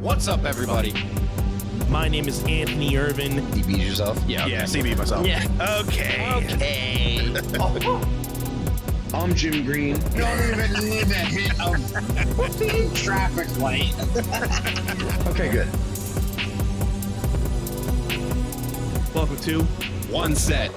What's up, everybody? My name is Anthony Irvin. You beat yourself? Yeah, CB myself. Yeah. Okay. I'm Jim Green. Don't even need a hit of traffic light. Okay, good. Welcome to One Set.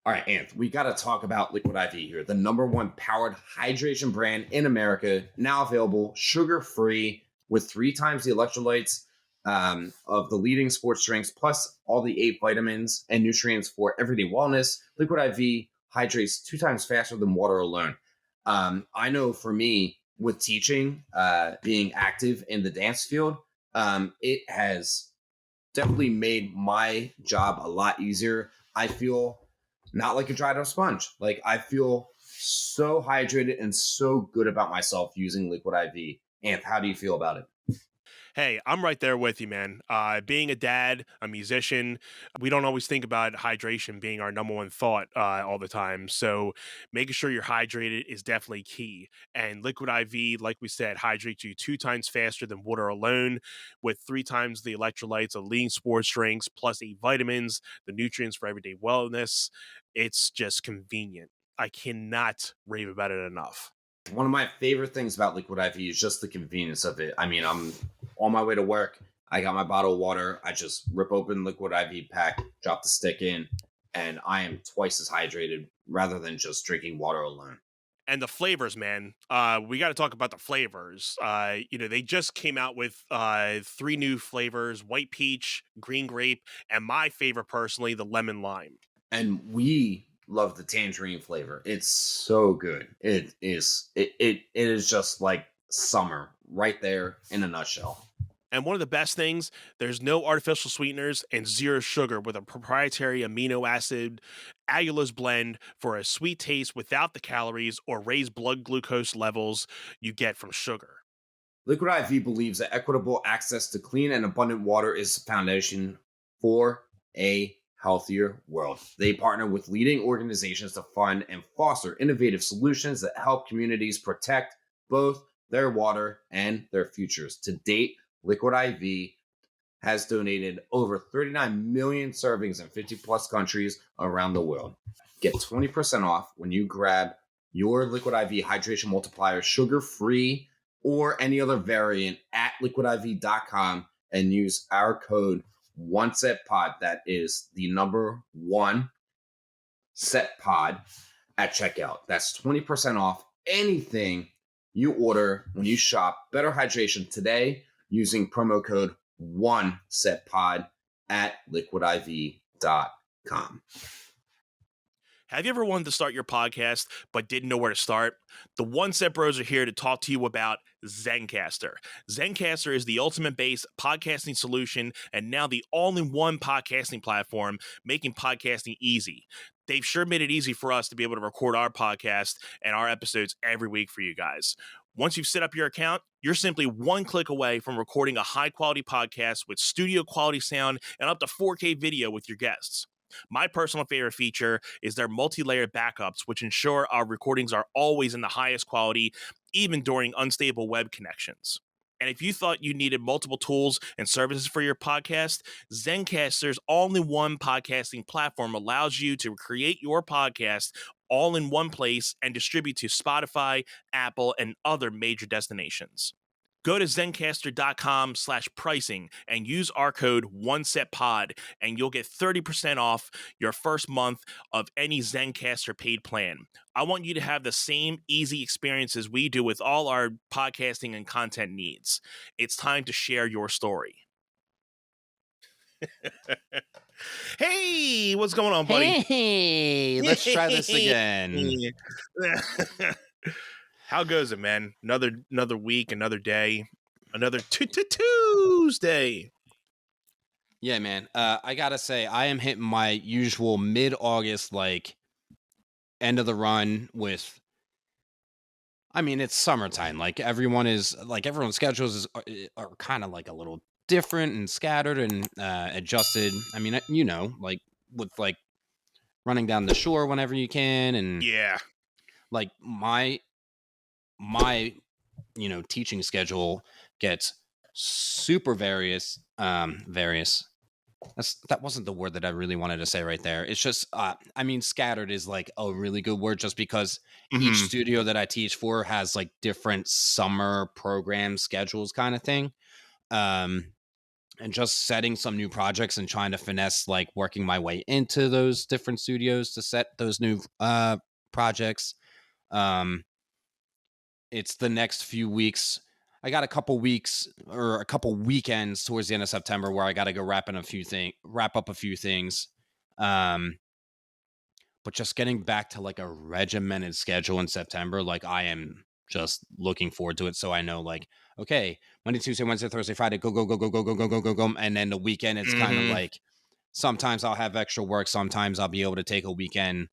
All right, Anth, we got to talk about Liquid IV here, the #1 powered hydration brand in America, now available sugar-free with 3 times the electrolytes of the leading sports drinks, plus all the 8 vitamins and nutrients for everyday wellness. Liquid IV hydrates 2 times faster than water alone. I know for me, with teaching, being active in the dance field, it has definitely made my job a lot easier. I feel not like a dried up sponge. Like, I feel so hydrated and so good about myself using Liquid IV. Anth, how do you feel about it? Hey, I'm right there with you, man. Being a dad, a musician, we don't always think about hydration being our #1 thought all the time. So making sure you're hydrated is definitely key. And Liquid IV, like we said, hydrates you 2 times faster than water alone, with 3 times the electrolytes of leading sports drinks, plus 8 vitamins, the nutrients for everyday wellness. It's just convenient. I cannot rave about it enough. One of my favorite things about Liquid IV is just the convenience of it. I mean, I'm on my way to work. I got my bottle of water. I just rip open Liquid IV pack, drop the stick in, and I am twice as hydrated rather than just drinking water alone. And the flavors, man. We got to talk about the flavors. They just came out with 3 new flavors: white peach, green grape, and my favorite personally, the lemon lime. And we love the tangerine flavor. It's so good. It is just like summer right there in a nutshell. And one of the best things, there's no artificial sweeteners and 0 sugar, with a proprietary amino acid allulose blend for a sweet taste without the calories or raised blood glucose levels you get from sugar. Liquid IV believes that equitable access to clean and abundant water is the foundation for a healthier world. They partner with leading organizations to fund and foster innovative solutions that help communities protect both their water and their futures. To date, Liquid IV has donated over 39 million servings in 50 plus countries around the world. Get 20% off when you grab your Liquid IV hydration multiplier sugar-free or any other variant at liquidiv.com and use our code OneSetPod. That is the #1 set pod at checkout. That's 20% off anything you order when you shop Better Hydration today using promo code OneSetPod at liquidiv.com. Have you ever wanted to start your podcast but didn't know where to start? The One Set Bros are here to talk to you about Zencastr. Zencastr is the ultimate-based podcasting solution and now the all-in-one podcasting platform, making podcasting easy. They've sure made it easy for us to be able to record our podcast and our episodes every week for you guys. Once you've set up your account, you're simply 1 click away from recording a high-quality podcast with studio-quality sound and up to 4K video with your guests. My personal favorite feature is their multi-layered backups, which ensure our recordings are always in the highest quality, even during unstable web connections. And if you thought you needed multiple tools and services for your podcast, Zencastr's all-in-one podcasting platform allows you to create your podcast all in one place and distribute to Spotify, Apple, and other major destinations. Go to zencastr.com/pricing and use our code OneSetPod, and you'll get 30% off your first month of any Zencastr paid plan. I want you to have the same easy experiences we do with all our podcasting and content needs. It's time to share your story. Hey, what's going on, buddy? Hey, let's try this again. How goes it, man? Another week, another day, another Tuesday. Yeah, man. I gotta say, I am hitting my usual mid-August, like, end of the run with. I mean, it's summertime. Like, everyone's schedules are kind of like a little different and scattered and adjusted. I mean, like with like running down the shore whenever you can, and yeah, like my teaching schedule gets super various. That wasn't the word that I really wanted to say right there. It's just, scattered is like a really good word, just because each Hmm. studio that I teach for has like different summer program schedules kind of thing. Um, and just setting some new projects and trying to finesse like working my way into those different studios to set those new projects. Um, it's the next few weeks. I got a couple weeks or a couple weekends towards the end of September where I got to go wrap up a few things. Um, but just getting back to like a regimented schedule in September, like I am just looking forward to it. So I know, like, okay, Monday, Tuesday, Wednesday, Thursday, Friday, go, go, go, go, go, go, go, go, go, go. And then the weekend, it's kind of Hmm. like sometimes I'll have extra work. Sometimes I'll be able to take a weekend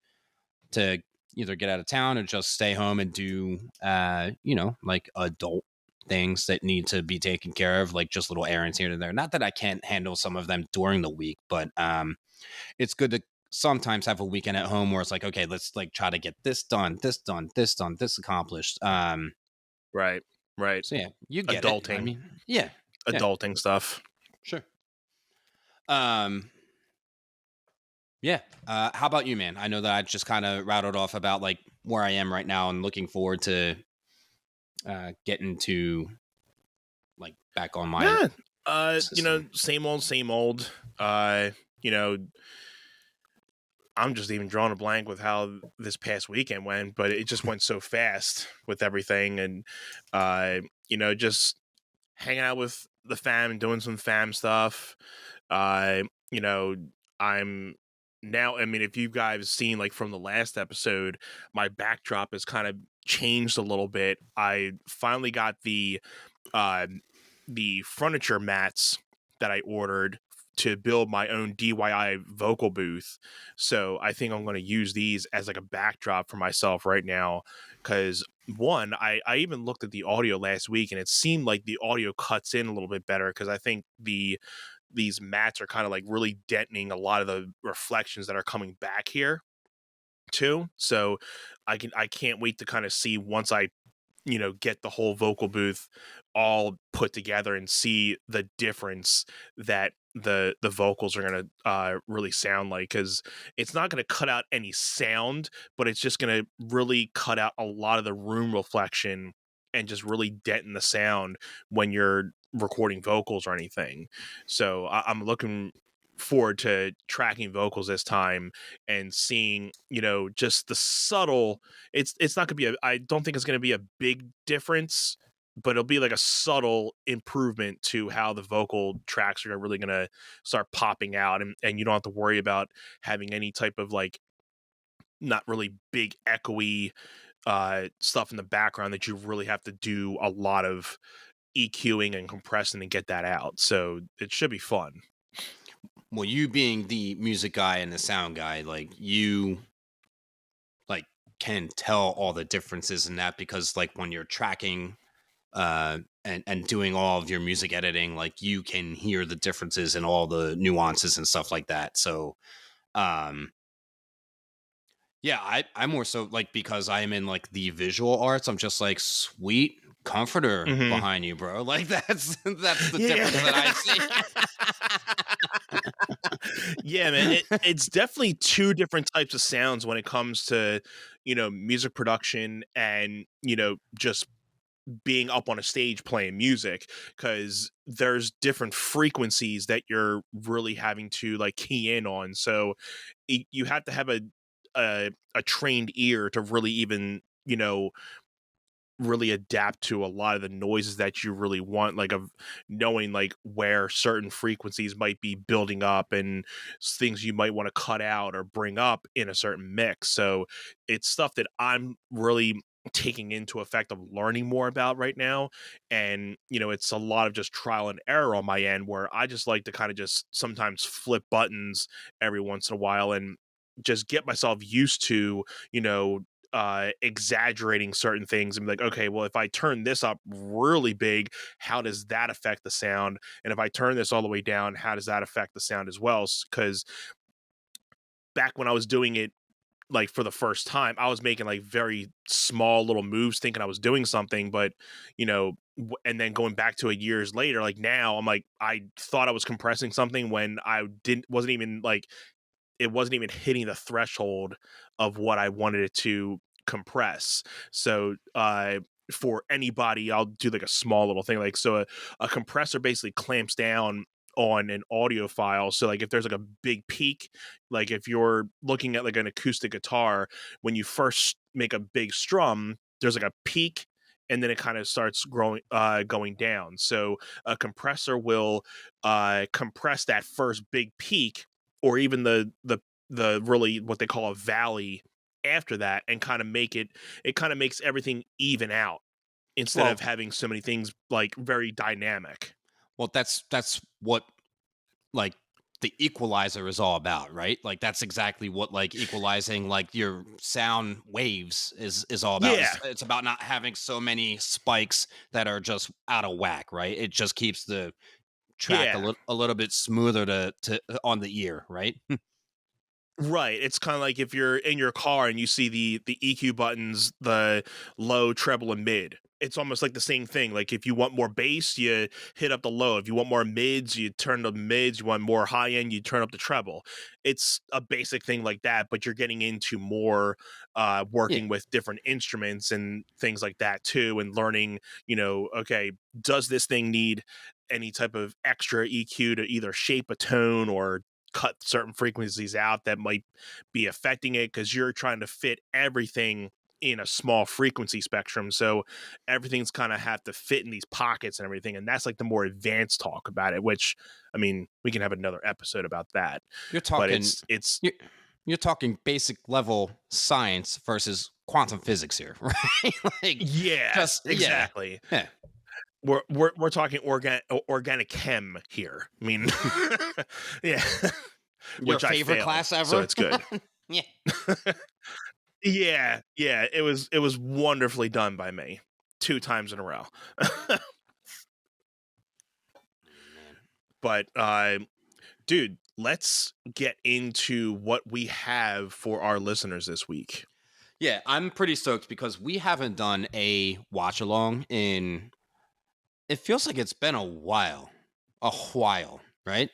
to either get out of town or just stay home and do, like adult things that need to be taken care of, like just little errands here and there. Not that I can't handle some of them during the week, but it's good to sometimes have a weekend at home where it's like, okay, let's like try to get this done, this done, this done, this accomplished. Right. Right. So yeah, you get it. I Adulting. mean, yeah, yeah, Adulting stuff. sure. Um, yeah. How about you, man? I know that I just kind of rattled off about like where I am right now and looking forward to getting to like back on my Yeah. system. Same old, same old. You know, I'm just even drawing a blank with how this past weekend went, but it just went so fast with everything, and just hanging out with the fam and doing some fam stuff. Uh, you know, I'm now. I mean, if you guys seen like from the last episode, my backdrop has kind of changed a little bit. I finally got uh the furniture mats that I ordered to build my own DIY vocal booth. So I think I'm going to use these as like a backdrop for myself right now. Because one, I even looked at the audio last week and it seemed like the audio cuts in a little bit better, because I think these mats are kind of like really deadening a lot of the reflections that are coming back here too. So I can't wait to kind of see once I get the whole vocal booth all put together and see the difference that the vocals are going to really sound like, because it's not going to cut out any sound, but it's just going to really cut out a lot of the room reflection and just really deaden the sound when you're recording vocals or anything. So I'm looking forward to tracking vocals this time and seeing just the subtle, it's not gonna be I don't think it's gonna be a big difference, but it'll be like a subtle improvement to how the vocal tracks are really gonna start popping out, and you don't have to worry about having any type of like not really big echoey stuff in the background that you really have to do a lot of EQing and compressing to get that out. So it should be fun. Well, you being the music guy and the sound guy, like you like can tell all the differences in that, because like when you're tracking and doing all of your music editing, like you can hear the differences and all the nuances and stuff like that. So um yeah, I more so like, because I am in like the visual arts, I'm just like, sweet comforter Hmm. behind you, bro. Like that's the Yeah. difference that I see. Yeah, man. It's definitely two different types of sounds when it comes to, music production and, just being up on a stage playing music, because there's different frequencies that you're really having to like key in on. So you have to have a trained ear to really even, really adapt to a lot of the noises that you really want, like of knowing like where certain frequencies might be building up and things you might want to cut out or bring up in a certain mix. So it's stuff that I'm really taking into effect of learning more about right now. And it's a lot of just trial and error on my end, where I just like to kind of just sometimes flip buttons every once in a while and just get myself used to, exaggerating certain things and be like, okay, well, if I turn this up really big, how does that affect the sound? And if I turn this all the way down, how does that affect the sound as well? Because back when I was doing it like for the first time, I was making like very small little moves thinking I was doing something, but and then going back to it years later, like now I'm like, I thought I was compressing something when I wasn't even like, it wasn't even hitting the threshold of what I wanted it to compress. So, for anybody, I'll do like a small little thing. Like, so a compressor basically clamps down on an audio file. So like if there's like a big peak, like if you're looking at like an acoustic guitar, when you first make a big strum, there's like a peak and then it kind of starts going down. So a compressor will compress that first big peak, or even the really what they call a valley after that, and kind of it kind of makes everything even out instead Well, of having so many things like very dynamic. well, that's what like the equalizer is all about, right? Like that's exactly what like equalizing like your sound waves is all about. Yeah, It's about not having so many spikes that are just out of whack, right? It just keeps the track yeah. a little bit smoother to on the ear, right? Right. It's kind of like if you're in your car and you see the EQ buttons, the low, treble, and mid. It's almost like the same thing. Like if you want more bass, you hit up the low. If you want more mids, you turn the mids. You want more high end, you turn up the treble. It's a basic thing like that, but you're getting into more Yeah. working with different instruments and things like that too, and learning, okay, does this thing need any type of extra EQ to either shape a tone or cut certain frequencies out that might be affecting it, because you're trying to fit everything in a small frequency spectrum, so everything's kind of have to fit in these pockets and everything, and that's like the more advanced talk about it, which I mean we can have another episode about that. You're But talking it's you're, you're talking basic level science versus quantum physics here, right? Like yeah, just yeah. exactly. Yeah. We're talking organic chem here, I mean. Yeah. Your Which I favorite failed, class so ever? it's good. Yeah. Yeah, it was wonderfully done by me 2 times in a row. Man. But, dude, let's get into what we have for our listeners this week. Yeah, I'm pretty stoked because we haven't done a watch along in it feels like it's been a while. A while, right?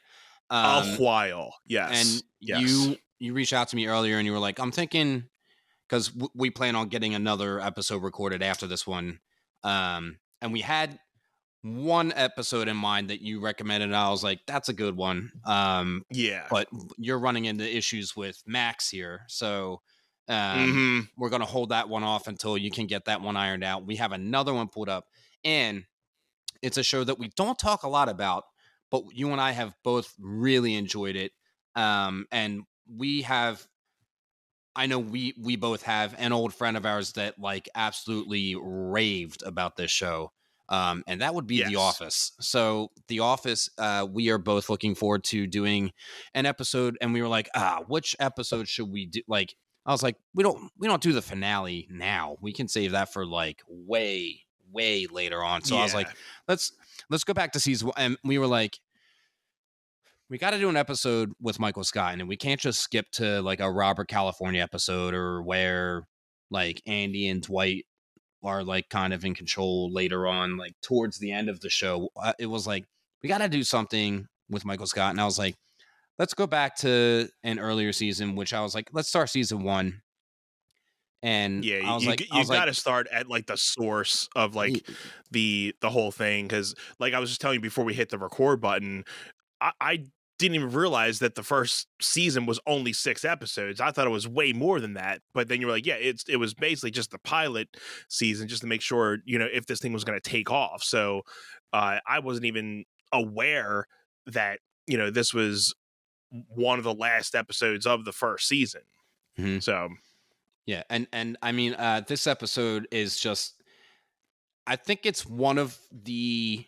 A Um while. Yes. and Yes. you reached out to me earlier and you were like, I'm thinking because we plan on getting another episode recorded after this one. And we had one episode in mind that you recommended. And I was like, that's a good one. Yeah. But you're running into issues with Max here. So Mhm. we're going to hold that one off until you can get that one ironed out. We have another one pulled up. And it's a show that we don't talk a lot about, but you and I have both really enjoyed it. And we have I know we both have an old friend of ours that like absolutely raved about this show. And that would be The Yes. Office. So The Office, we are both looking forward to doing an episode, and we were like, which episode should we do? Like, I was like, we don't do the finale now. We can save that for like way later on. So I was like, Yeah. let's go back to season one. And we were like, we got to do an episode with Michael Scott, and we can't just skip to like a Robert California episode or where like Andy and Dwight are like kind of in control later on, like towards the end of the show. It was like we got to do something with Michael Scott, and I was like, let's go back to an earlier season, which I was like, let's start season one, and Yeah, I was you like, you got to start at like the source of y- like the whole thing, because like I was just telling you before we hit the record button, I didn't even realize that the first season was only 6 episodes. I thought it was way more than that. But then you were like, yeah, it was basically just the pilot season, just to make sure if this thing was going to take off. So I wasn't even aware that this was one of the last episodes of the first season. Mhm. So Yeah, and I mean, this episode is just. I think it's one of the.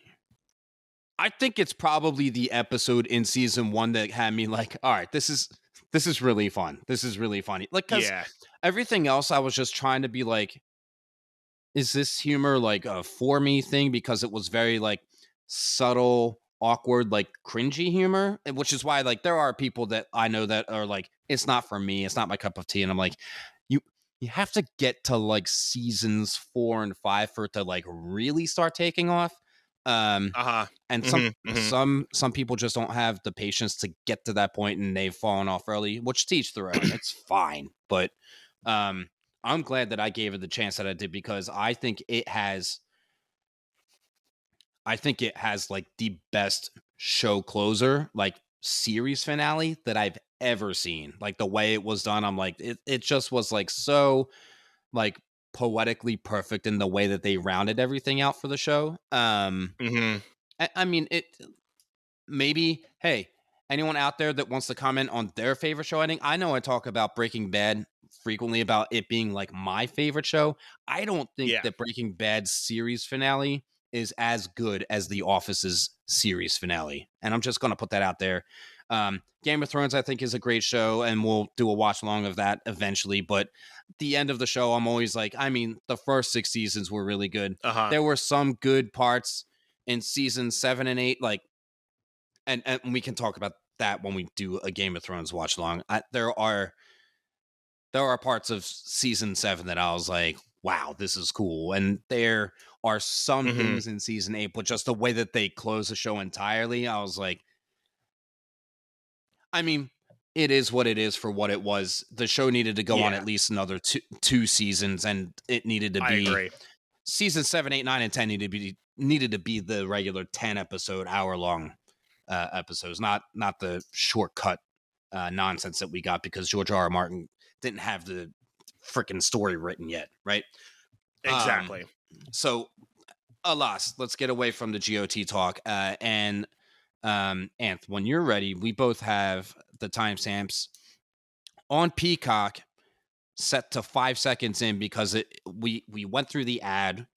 I think it's probably the episode in season one that had me like, all right, this is really fun. This is really funny. Like, because yeah, everything else, I was just trying to be like, is this humor like a for me thing? Because it was very like subtle, awkward, like cringy humor, which is why like there are people that I know that are like, it's not for me, it's not my cup of tea, and I'm like, you have to get to like seasons 4 and 5 for it to like really start taking off. Uh-huh. And some people just don't have the patience to get to that point, and they've fallen off early, which to each their own. It's fine, but I'm glad that I gave it the chance that I did, because I think it has like the best show closer, like series finale that I've ever seen. Like the way it was done, I'm like, it just was like so like poetically perfect in the way that they rounded everything out for the show. I mean, it maybe, hey, anyone out there that wants to comment on their favorite show ending? I know I talk about Breaking Bad frequently about it being like my favorite show. I don't think Yeah. that Breaking Bad's series finale is as good as The Office's series finale. And I'm just going to put that out there. Game of Thrones, I think, is a great show, and we'll do a watch along of that eventually. But the end of the show, I'm always like, I mean, the first 6 seasons were really good. There were some good parts in season 7 and 8, like, and we can talk about that when we do a Game of Thrones watch along. There are parts of season 7 that I was like, wow, this is cool. And there are some things in season 8, but just the way that they close the show entirely, I was like, I mean, it is what it is for what it was. The show needed to go on at least another two seasons, and it needed to be. I agree. Season 7, 8, 9, and 10 needed to be the regular 10-episode, hour-long episodes, not the shortcut nonsense that we got because George R. R. Martin didn't have the freaking story written yet, right? Exactly. So, alas, let's get away from the GOT talk. And Anth, when you're ready, we both have the timestamps on Peacock set to 5 seconds in, because we went through the ad,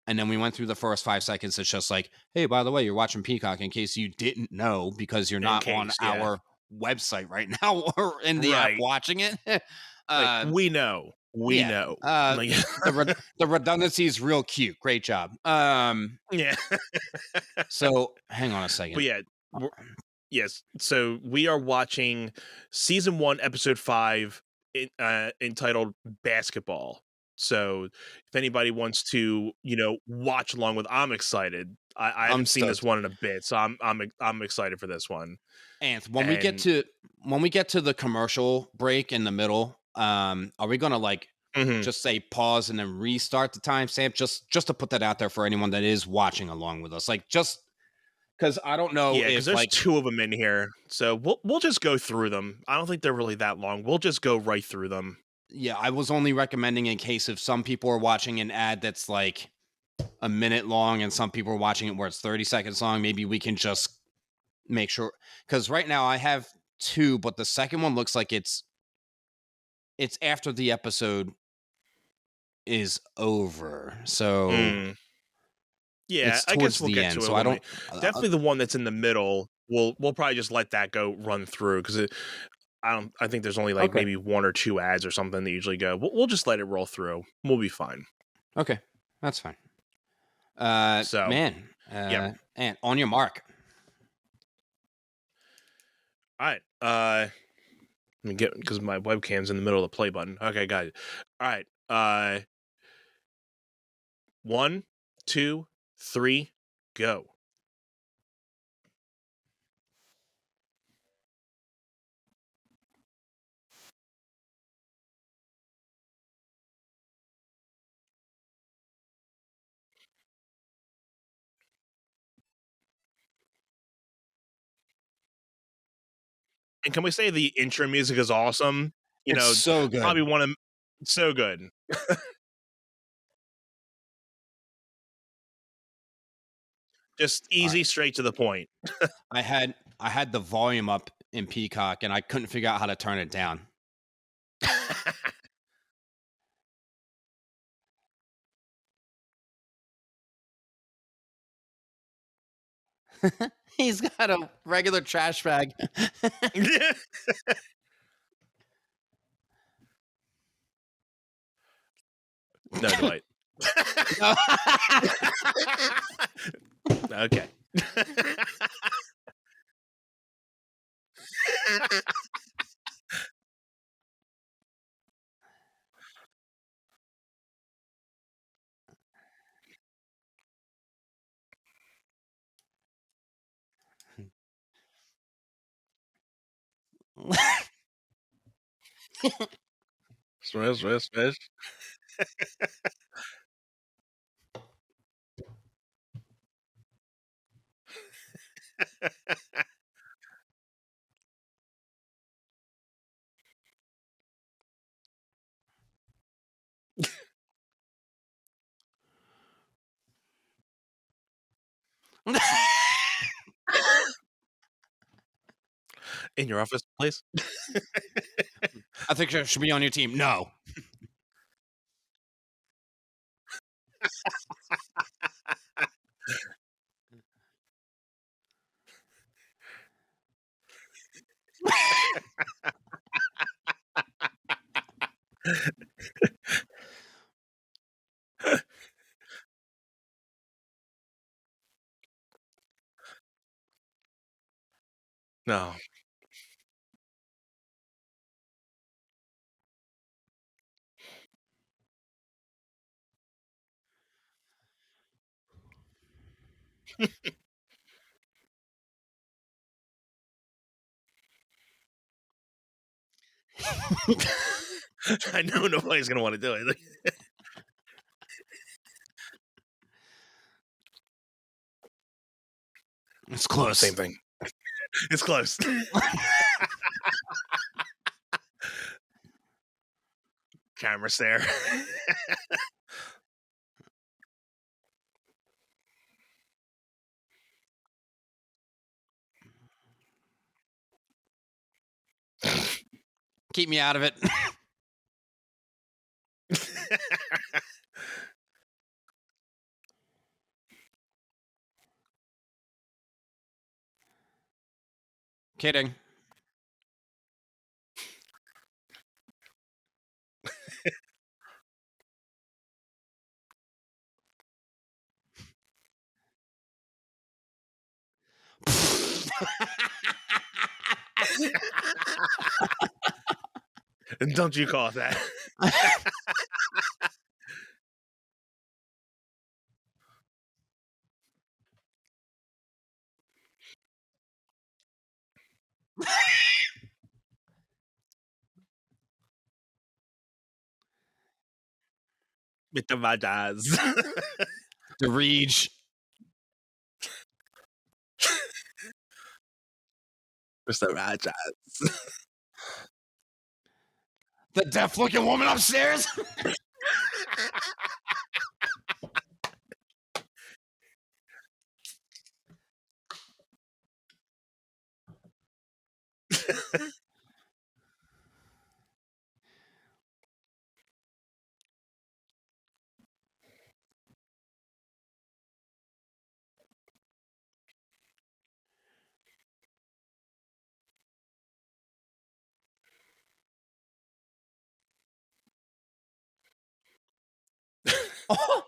and then we went through the first 5 seconds. It's just like, hey, by the way, you're watching Peacock, in case you didn't know, because you're not on our website right now or in the app watching it. Like, we know. We know. The redundancy is real cute. Great job. Yeah. So hang on a second. But yeah, yes. So we are watching season 1, episode 5, entitled Basketball. So if anybody wants to, watch along with, I'm excited. I haven't seen this one in a bit, so I'm excited for this one. Anth, when we get to the commercial break in the middle, are we gonna like just say pause and then restart the timestamp just to put that out there for anyone that is watching along with us? Like, just because I don't know if there's like 2 of them in here, so we'll just go through them. I don't think they're really that long. We'll just go right through them. Yeah, I was only recommending in case if some people are watching an ad that's like a minute long and some people are watching it where it's 30 seconds long, maybe we can just make sure, because right now I have 2, but the second one looks like it's after the episode is over. So yeah, I guess we'll get to it. So I don't definitely the one that's in the middle. We'll probably just let that go run through, because I think there's only like maybe 1 or 2 ads or something that usually go. We'll just let it roll through. We'll be fine. Okay, that's fine. And on your mark. All right. Let me get, because my webcam's in the middle of the play button. Okay, got it. All right. 1, 2, 3, go. And can we say the intro music is awesome? It's so good. Probably one of so good. Just easy, straight to the point. I had the volume up in Peacock and I couldn't figure out how to turn it down. He's got a regular trash bag. No, Dwight. No. Okay. Smash, smash, smash. In your office, please. I think I should be on your team. No. No. I know nobody's gonna want to do it. It's close. Same thing. It's close. Camera stare. Keep me out of it. Kidding. And don't you call it that. With the vajas. The Reach. Mr. Rajas. The deaf looking woman upstairs. Oh.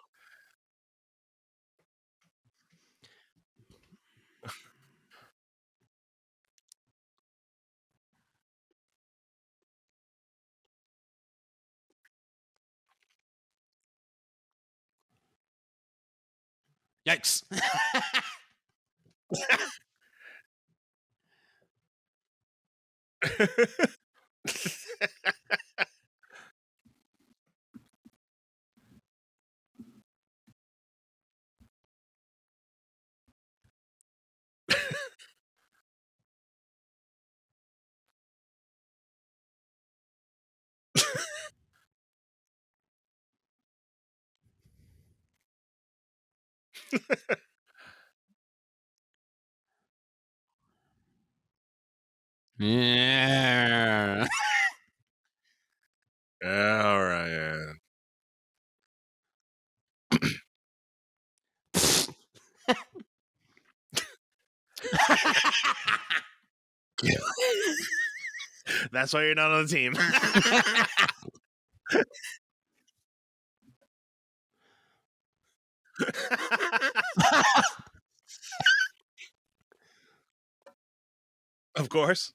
Yikes. Yeah. All right. Yeah. That's why you're not on the team. Of course.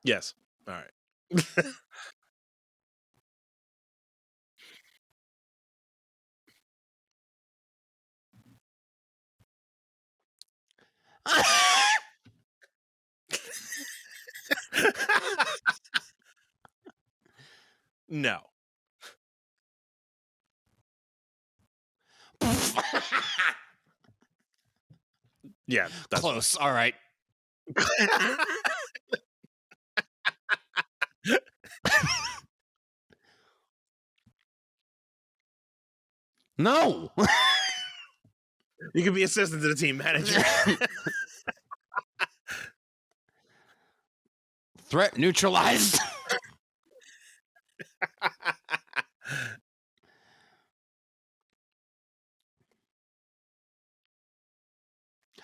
Yes. All right. No. Yeah, that's Close. All right. fine. No. You can be assistant to the team manager. Threat neutralized.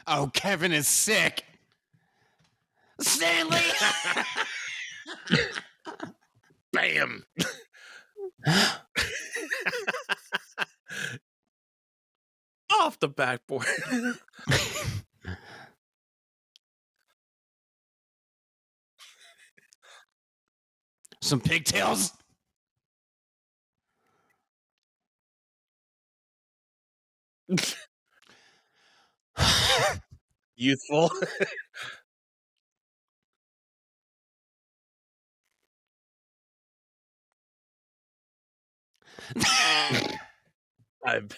Oh, Kevin is sick. Stanley. Bam. Off the backboard. Some pigtails. Youthful. I'm...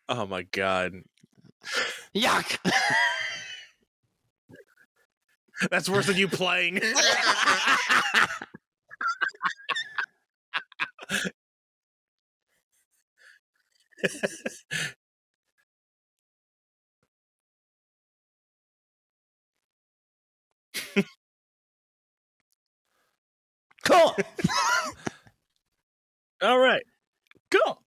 Oh my god. Yuck. That's worse than you playing. Cool. All right. Cool.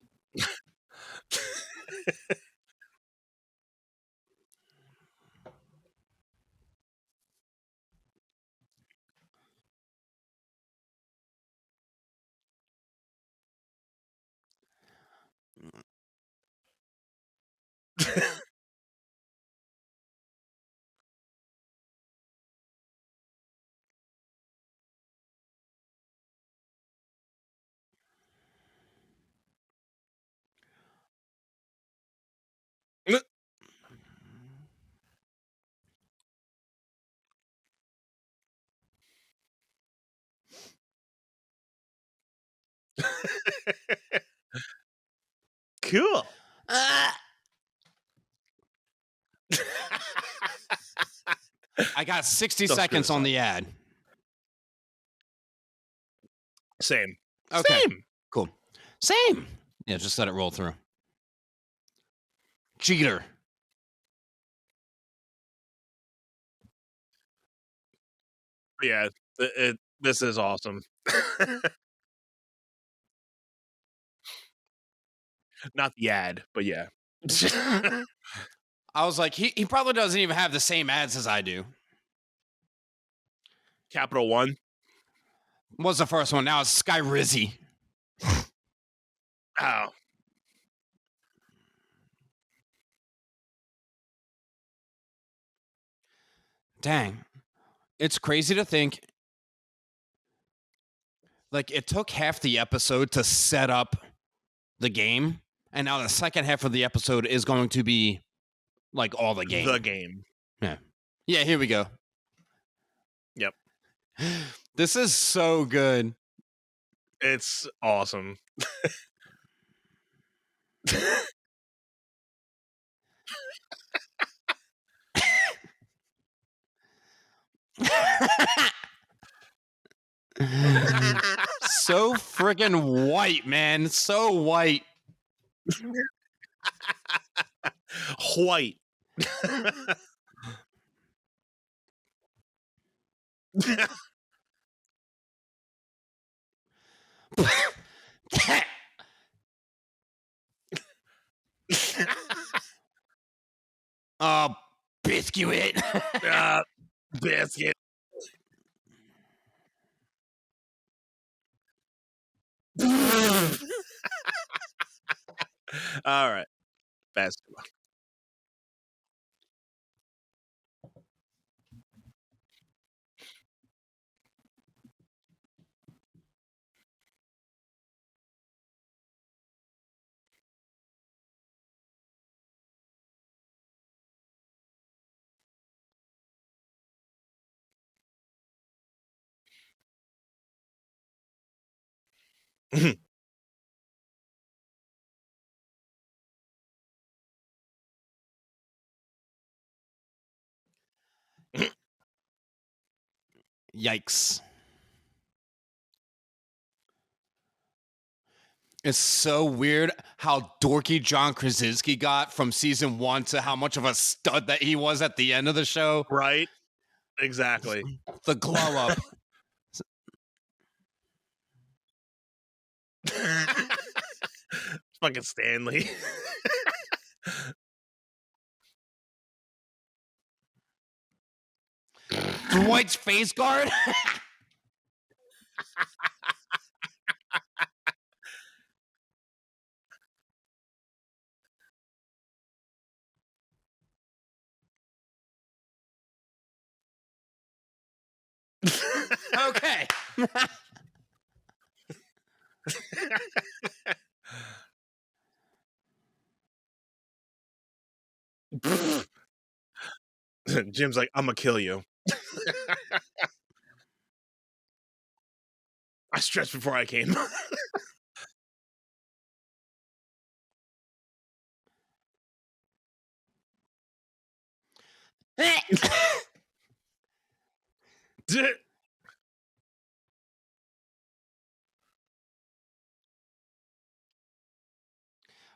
Cool. I got 60 Don't screw seconds this on up. the ad. Same. Okay. Same. Cool. Same. Yeah, just let it roll through. Cheater. Yeah. This is awesome. Not the ad, but yeah. I was like, he probably doesn't even have the same ads as I do. Capital One. Was the first one. Now it's Sky Rizzy. Oh. Dang. It's crazy to think. Like, it took half the episode to set up the game, and now the second half of the episode is going to be like all the game. The game. Yeah, here we go. Yep. This is so good. It's awesome. So friggin' white, man. So white. White. Biscuit. Biscuit. All right. Basketball. Yikes. It's so weird how dorky John Krasinski got from season 1 to how much of a stud that he was at the end of the show. Right? Exactly. The glow up. Fucking Stanley. Dwight's face guard. Okay. Jim's like, I'm gonna kill you. I stretched before I came.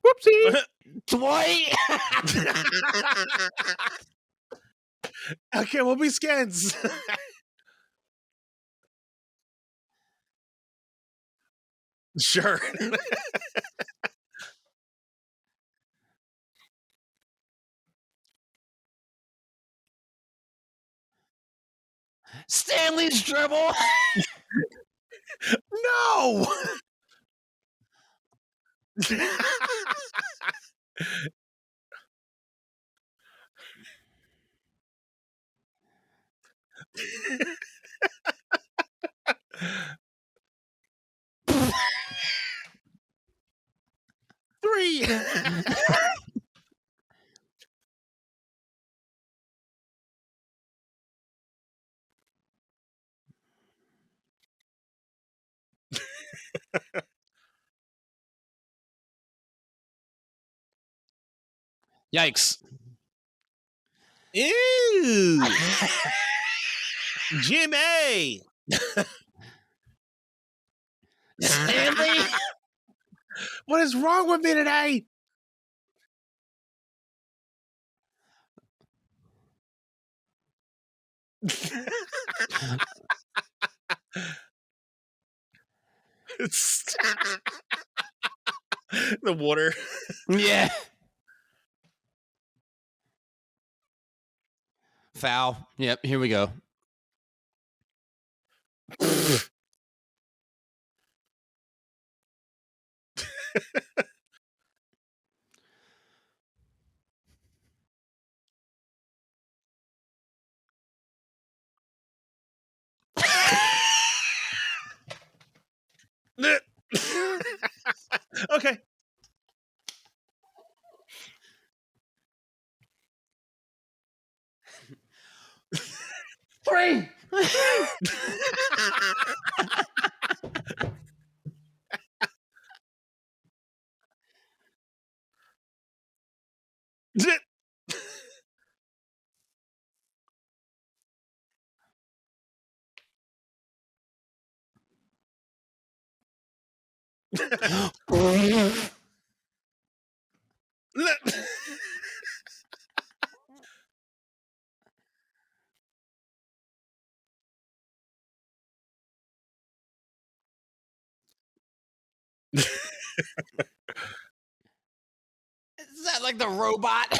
Whoopsie. Dwight. Okay, we'll be skins. Sure. Stanley's dribble. No. 3. Yikes. Ew. Jimmy. Stanley. What is wrong with me today? It's the water. Yeah. Foul. Yep, here we go. Okay. Three. Is that like the robot?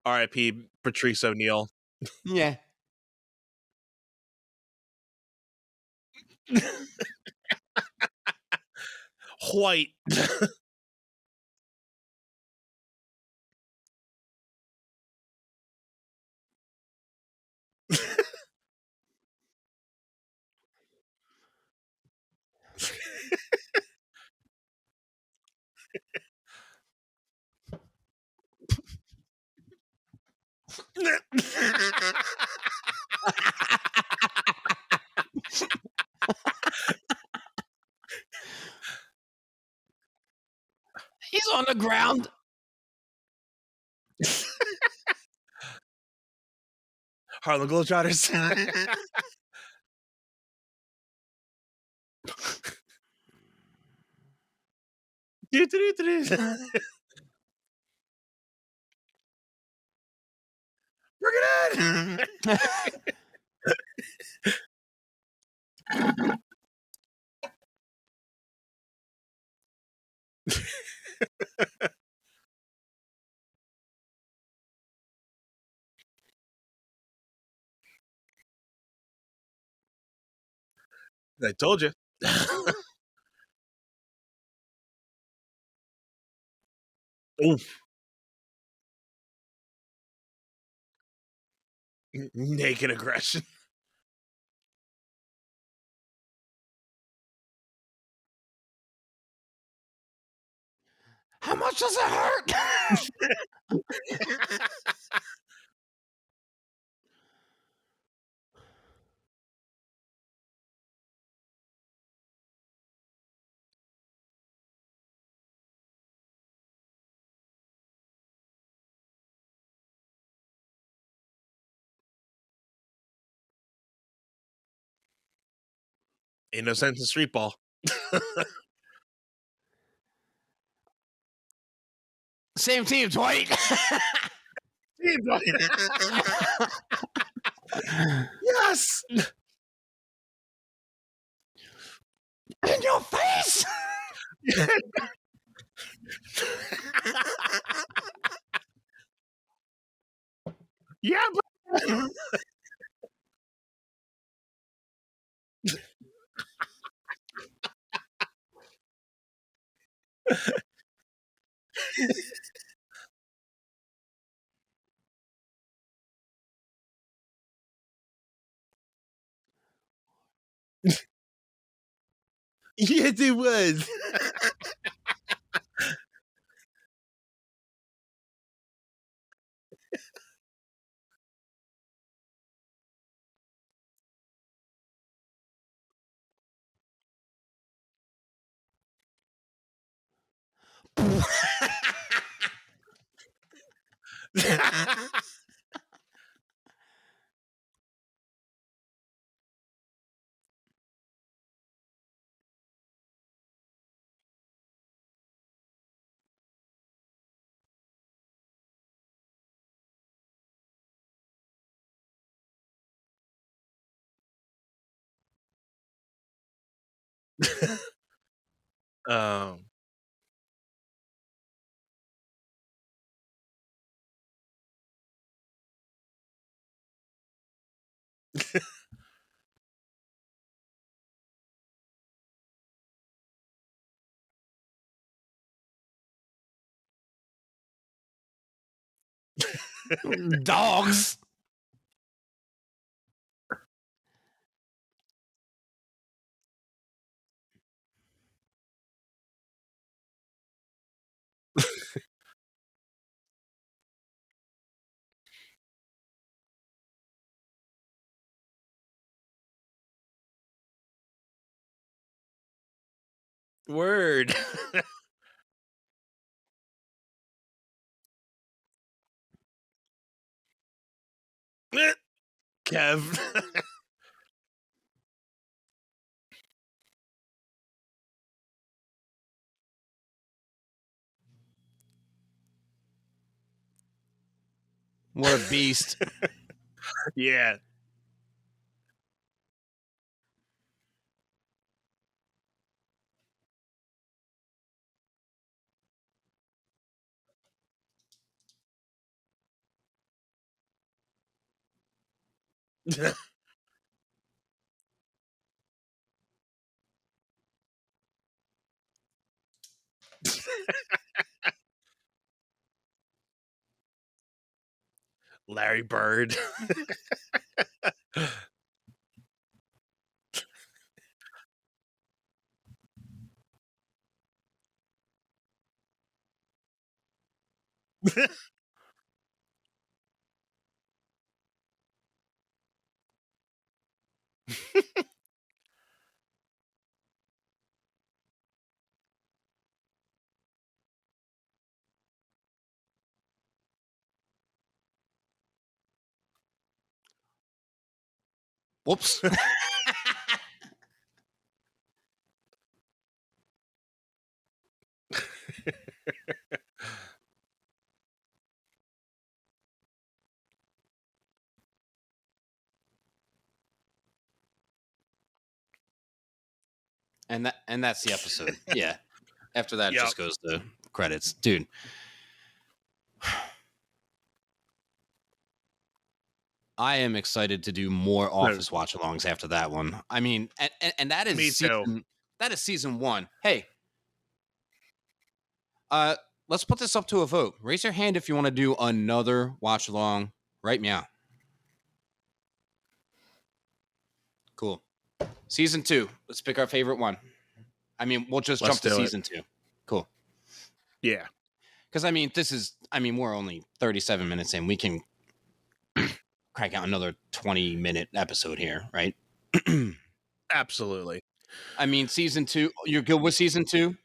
R.I.P. Patrice O'Neill. Yeah. White. He's on the ground. Harlem Globetrotters. Bring it in. I told you. Oof. Naked aggression. How much does it hurt? Ain't no sense in street ball. Same team, Dwight. Yes. In your face. Yeah, but yes, it was. um, Dogs. word. Kev. What a beast. Yeah. Larry Bird. Whoops. and that's the episode. Yeah. After that, it Yep. just goes to credits, dude. I am excited to do more Office watch-alongs after that one. I mean, and that is Me too. season 1. Hey, let's put this up to a vote. Raise your hand if you want to do another watch-along right now. Cool. Season 2. Let's pick our favorite one. I mean, we'll just Let's jump to do it. season 2. Cool. Yeah. Because, we're only 37 minutes in. We can crank out another 20-minute episode here, right? Absolutely. I mean, season 2, you're good with season 2?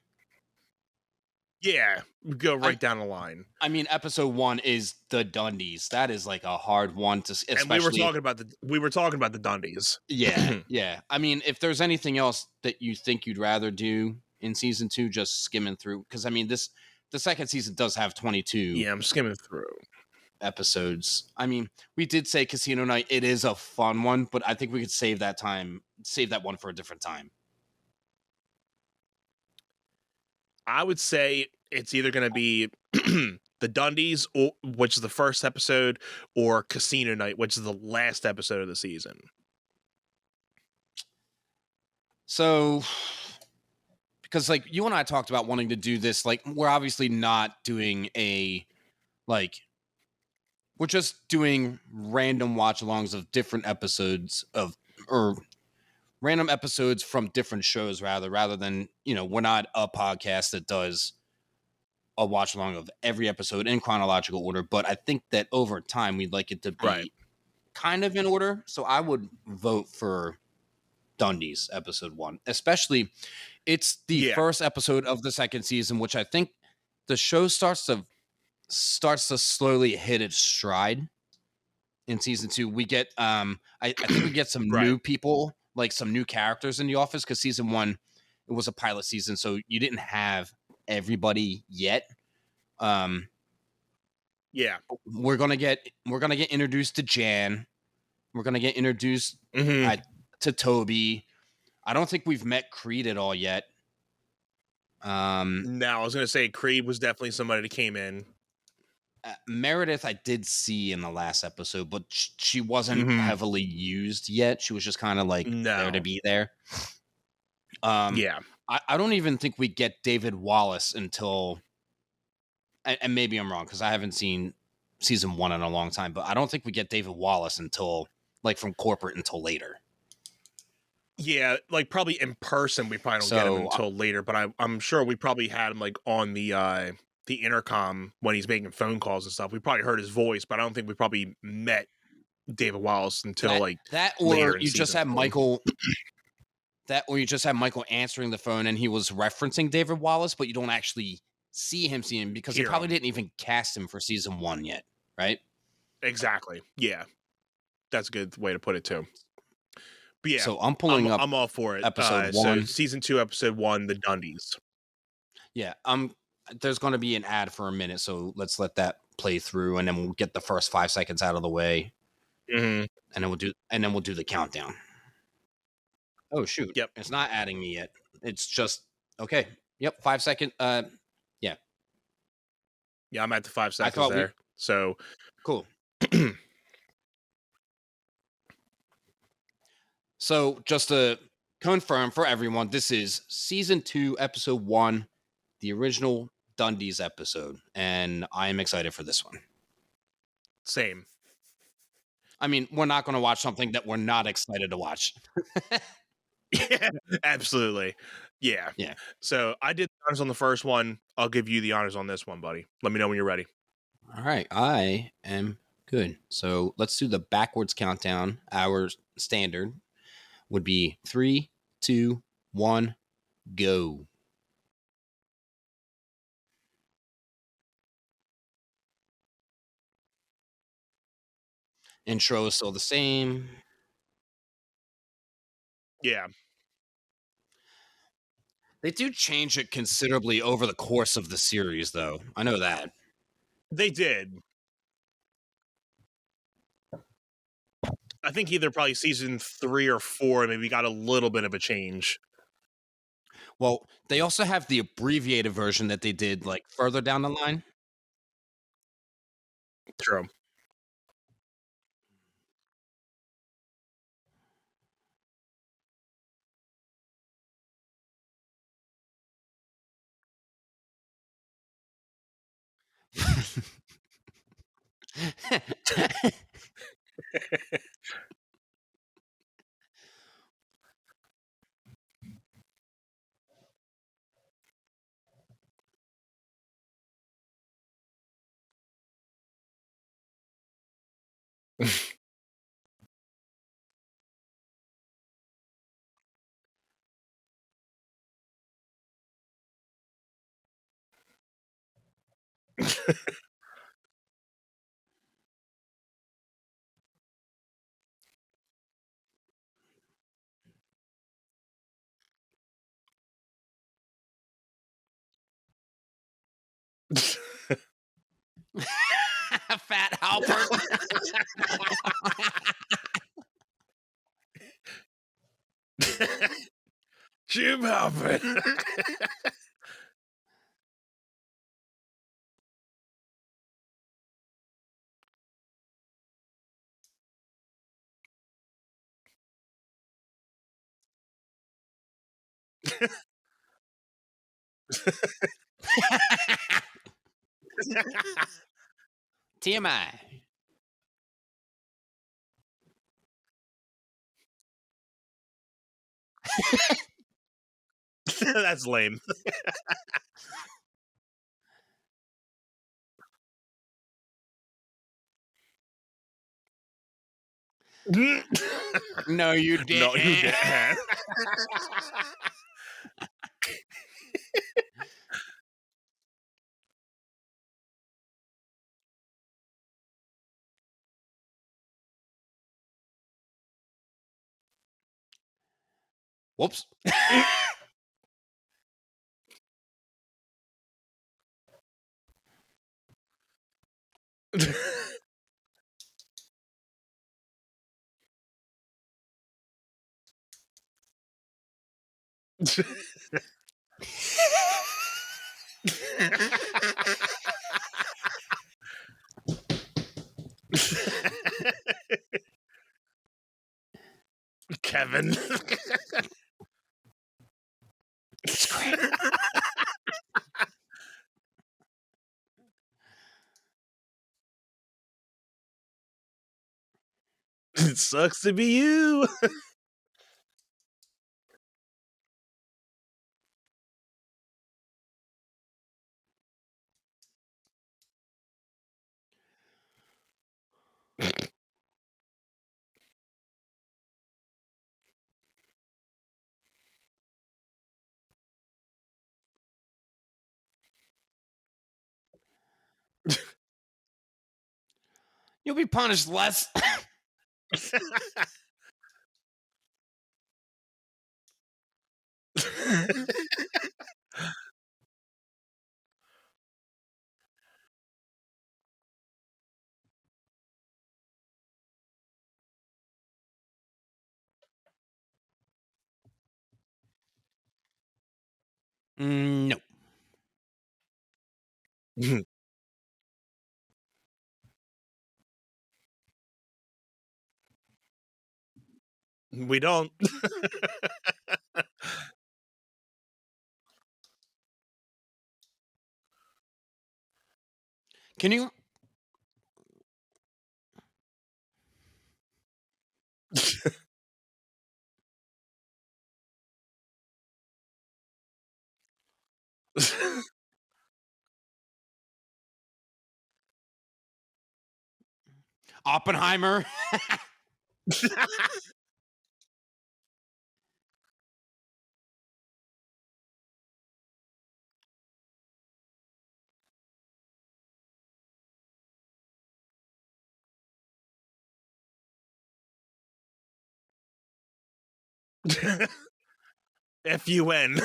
Yeah. Go right down the line. I mean, episode 1 is the Dundies. That is like a hard one to, especially. And we were talking about the Dundies. Yeah, yeah. I mean, if there's anything else that you think you'd rather do in season 2, just skimming through, because I mean, the second season does have 22. Yeah, I'm skimming through episodes. I mean, we did say Casino Night. It is a fun one, but I think we could save that one for a different time. I would say it's either going to be the Dundies, which is the first episode, or Casino Night, which is the last episode of the season. So, because like you and I talked about wanting to do this, like we're obviously not doing we're just doing random watch-alongs of different episodes or random episodes from different shows rather than, we're not a podcast that does a watch along of every episode in chronological order, but I think that over time we'd like it to be kind of in order. So I would vote for Dundies episode 1, especially it's the first episode of the second season, which I think the show starts to slowly hit its stride. In season 2, we get I think we get some new people, like some new characters in the office, because season 1 it was a pilot season, so you didn't have everybody yet. We're gonna get introduced to Jan. We're gonna get introduced to Toby. I don't think we've met Creed at all yet. No, I was gonna say Creed was definitely somebody that came in. Meredith I did see in the last episode, but she wasn't heavily used yet. She was just kind of like there to be there. I don't even think we get David Wallace until, and maybe I'm wrong because I haven't seen season 1 in a long time, but I don't think we get David Wallace until like from corporate until later. Yeah, like probably in person we probably don't get him until later, but I'm sure we probably had him like on the intercom when he's making phone calls and stuff. We probably heard his voice, but I don't think we probably met David Wallace until or you just had Michael. Or you just have Michael answering the phone and he was referencing David Wallace, but you don't actually see him because they probably didn't even cast him for season 1 yet, right? Exactly. Yeah, that's a good way to put it too. But yeah, so I'm pulling up. I'm all for it. Episode 1, so season 2, episode 1, the Dundies. Yeah, there's going to be an ad for a minute, so let's let that play through, and then we'll get the first 5 seconds out of the way, and then we'll do the countdown. Oh shoot! Yep, it's not adding me yet. It's just okay. Yep, 5 second. Yeah. Yeah, I'm at the 5 seconds there. So cool. So just to confirm for everyone, this is season 2, episode 1, the original Dundies episode, and I am excited for this one. Same. I mean, we're not going to watch something that we're not excited to watch. Yeah, absolutely. Yeah. Yeah. So I did the honors on the first one. I'll give you the honors on this one, buddy. Let me know when you're ready. All right, I am good. So let's do the backwards countdown. Our standard would be 3, 2, 1, go. Intro is still the same. Yeah. They do change it considerably over the course of the series, though. I know that. They did. I think either probably season 3 or 4 maybe got a little bit of a change. Well, they also have the abbreviated version that they did like further down the line. True. Fat Halpert. Jim Halpert. TMI. That's lame. No, you didn't. No, you didn't. Whoops. Kevin. It's great. It sucks to be you. You'll be punished less. No. We don't. Can you? Oppenheimer. FUN.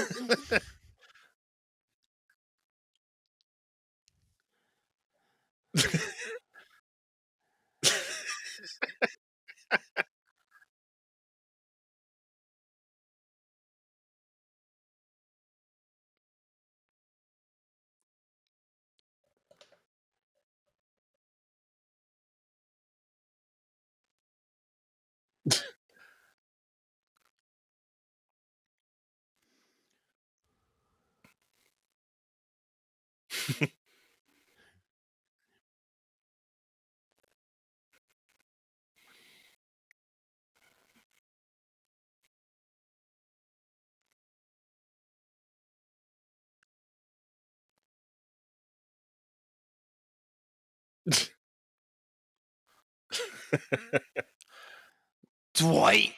Dwight.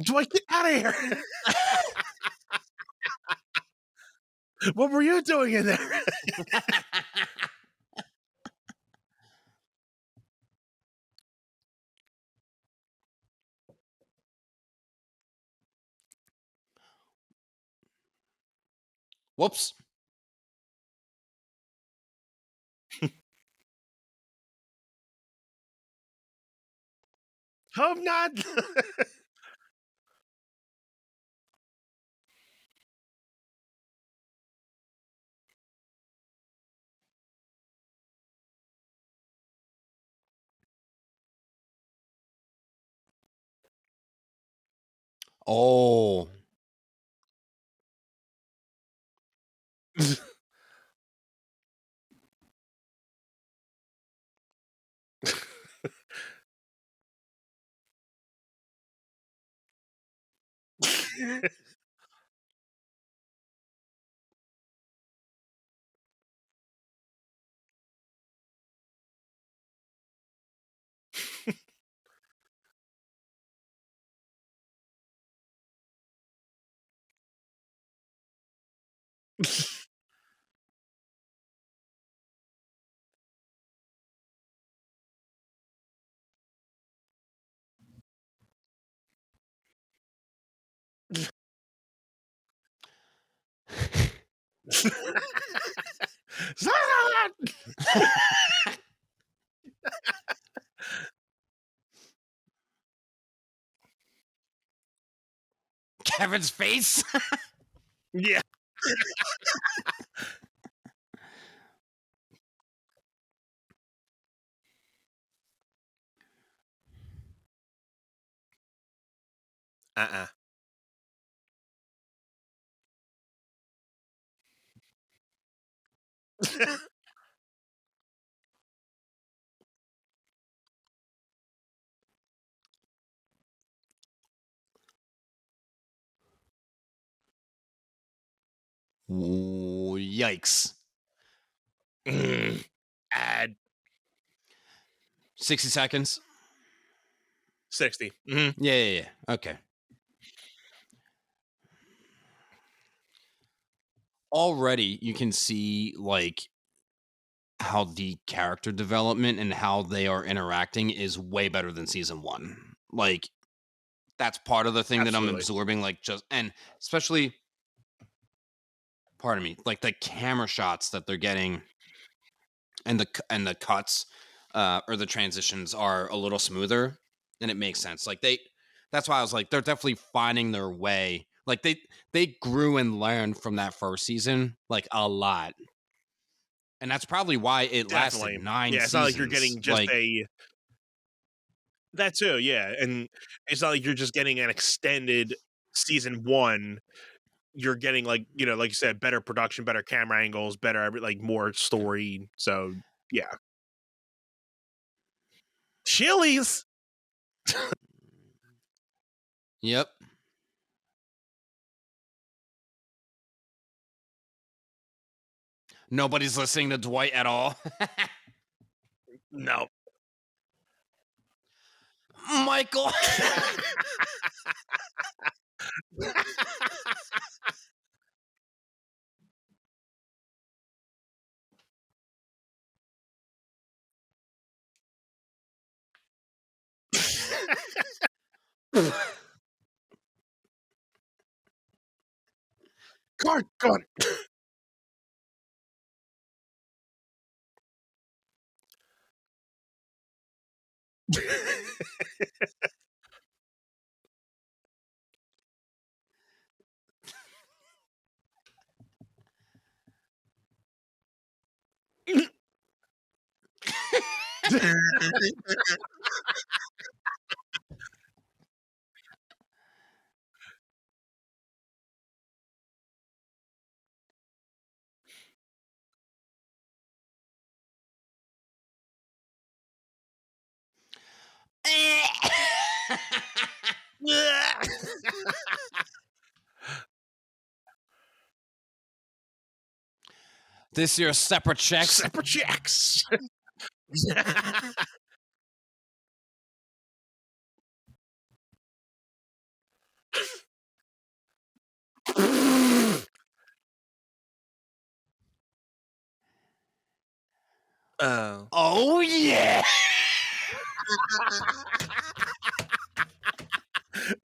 Dwight, get out of here. What were you doing in there? Whoops. Hope not. Oh. Kevin's face. Yeah. Uh-uh. Ooh, yikes. Add 60 seconds. 60. Yeah. Okay. Already you can see like how the character development and how they are interacting is way better than season 1. Like that's part of the thing that I'm Absolutely. absorbing, like just, and especially, pardon me, like the camera shots that they're getting and the cuts or the transitions are a little smoother, and it makes sense. Like that's why I was like, they're definitely finding their way. Like they grew and learned from that first season like a lot, And that's probably why it lasted Definitely. 9 Yeah, it's not like you're seasons. getting just a that too, yeah, and it's not like you're just getting an extended season 1. You're getting, like, you know, like you said, better production, better camera angles, better like more story. So yeah, Chili's. Yep. Nobody's listening to Dwight at all. No. Michael. Card gun. This year's separate checks. Separate checks. Oh. Oh yeah.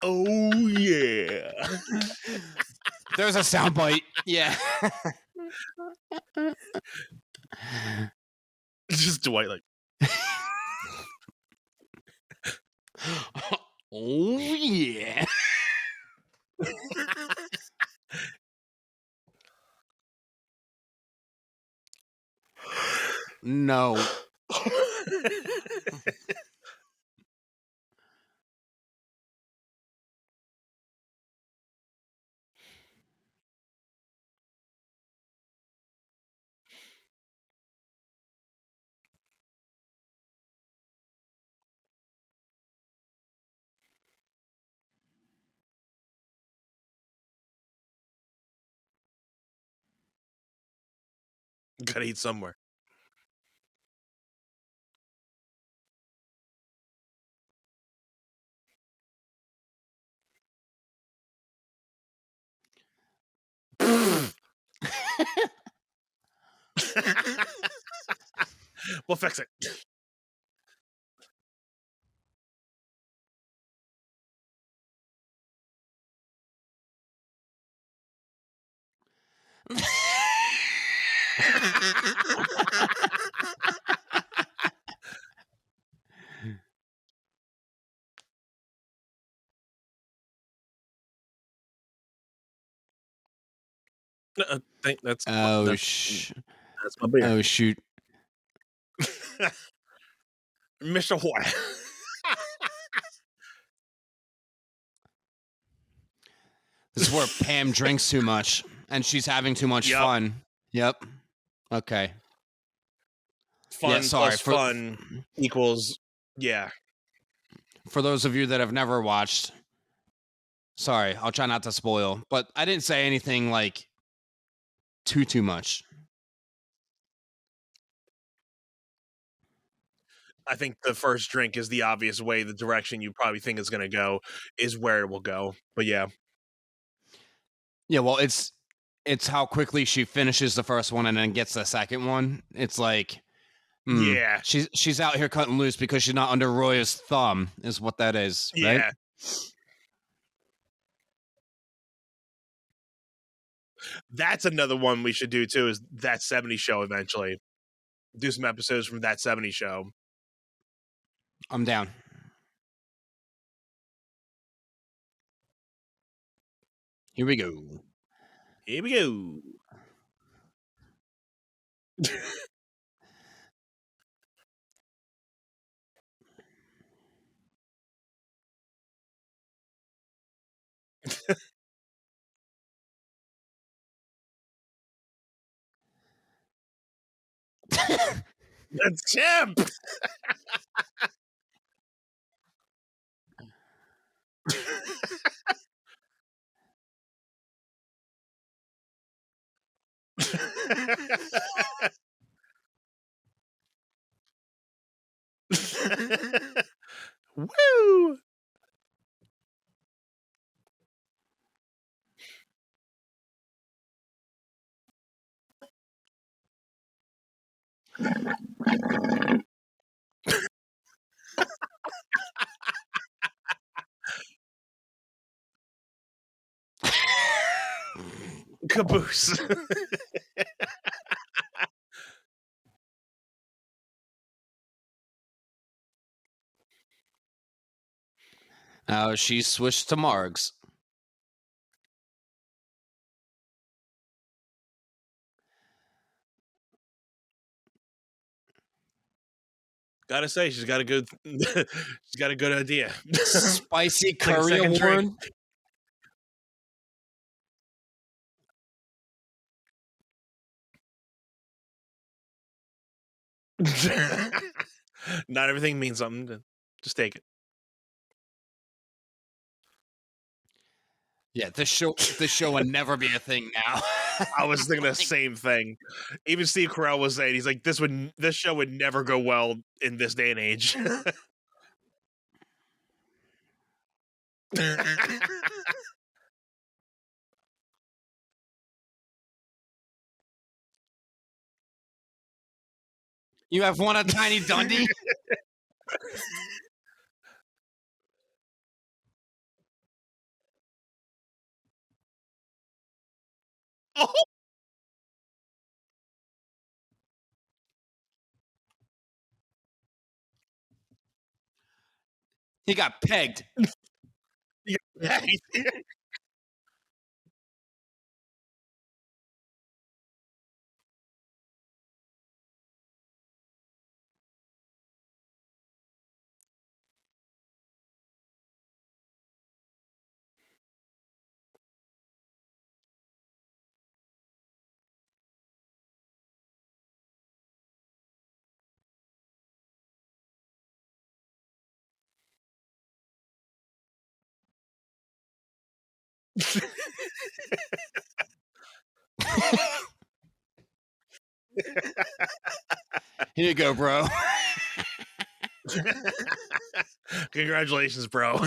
Oh yeah. There's a soundbite. Yeah. Just Dwight like Oh yeah. No. Gotta eat somewhere. We'll fix it. Think that's Oh that's my beer. Oh shoot. Mr. White. This is where Pam drinks too much and she's having too much Yep. fun. Yep. Okay. Fun Yeah, sorry, plus fun equals yeah. For those of you that have never watched, sorry, I'll try not to spoil, but I didn't say anything like too much. I think the first drink is the obvious way. The direction you probably think is going to go is where it will go. But yeah, Yeah, well, it's how quickly she finishes the first one and then gets the second one. It's like, yeah, she's out here cutting loose because she's not under Roy's thumb, is what that is, right? yeah. That's another one we should do too. Is That 70s Show eventually? Do some episodes from That 70s Show. I'm down. Here we go. Here we go. The temp. Woo! Caboose. She switched to Margs. Gotta say, she's got a good idea. Spicy like a curry second award. drink. Not everything means something. Just take it. Yeah, this show would never be a thing now. I was thinking the same thing. Even Steve Carell was saying, he's like, this show would never go well in this day and age. You have won a tiny Dundee. Oh, He got pegged. yeah. Here you go, bro. Congratulations, bro.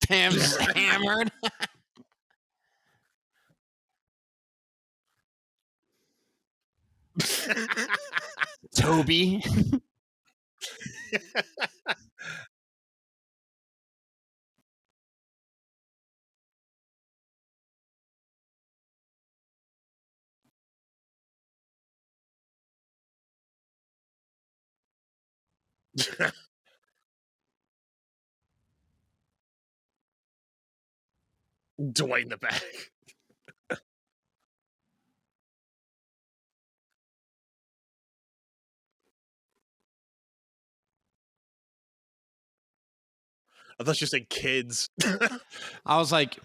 Pam's hammered. Toby. Dwight in the back. I thought you said kids. I was like,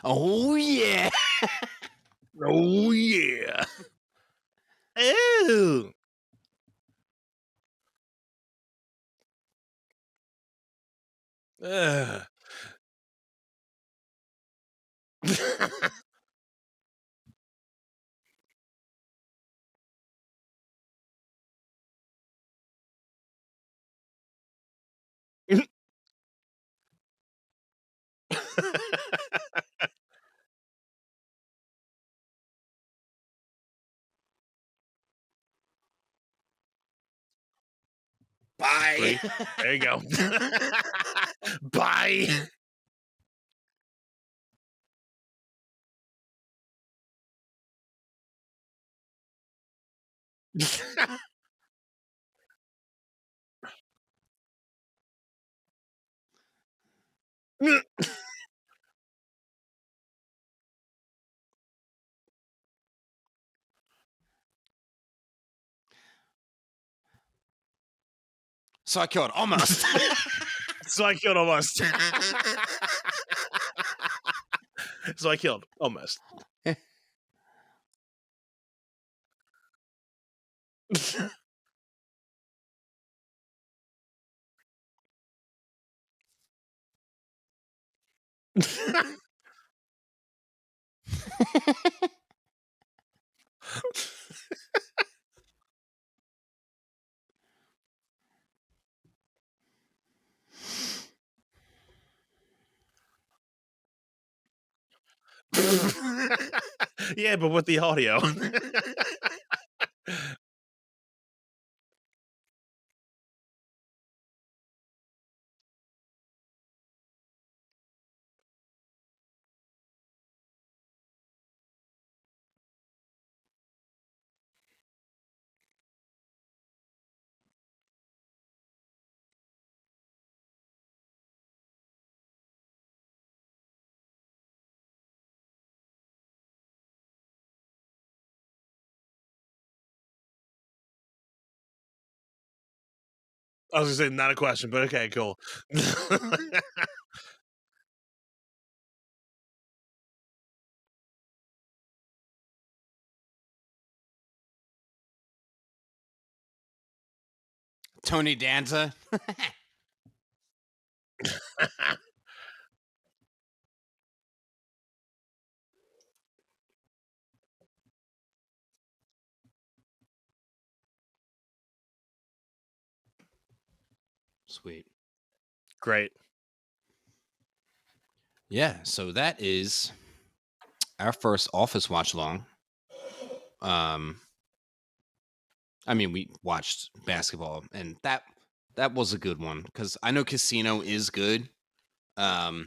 Oh yeah. Oh yeah. Ew. Ugh. Bye. Free. There you go. Bye. So I killed almost. So I killed almost. So I killed almost. Yeah, but with the audio. I was gonna say not a question, but okay, cool. Tony Danza. Sweet. Great. Yeah, so that is our first Office watch along. I mean, we watched basketball, and that was a good one because I know Casino is good. But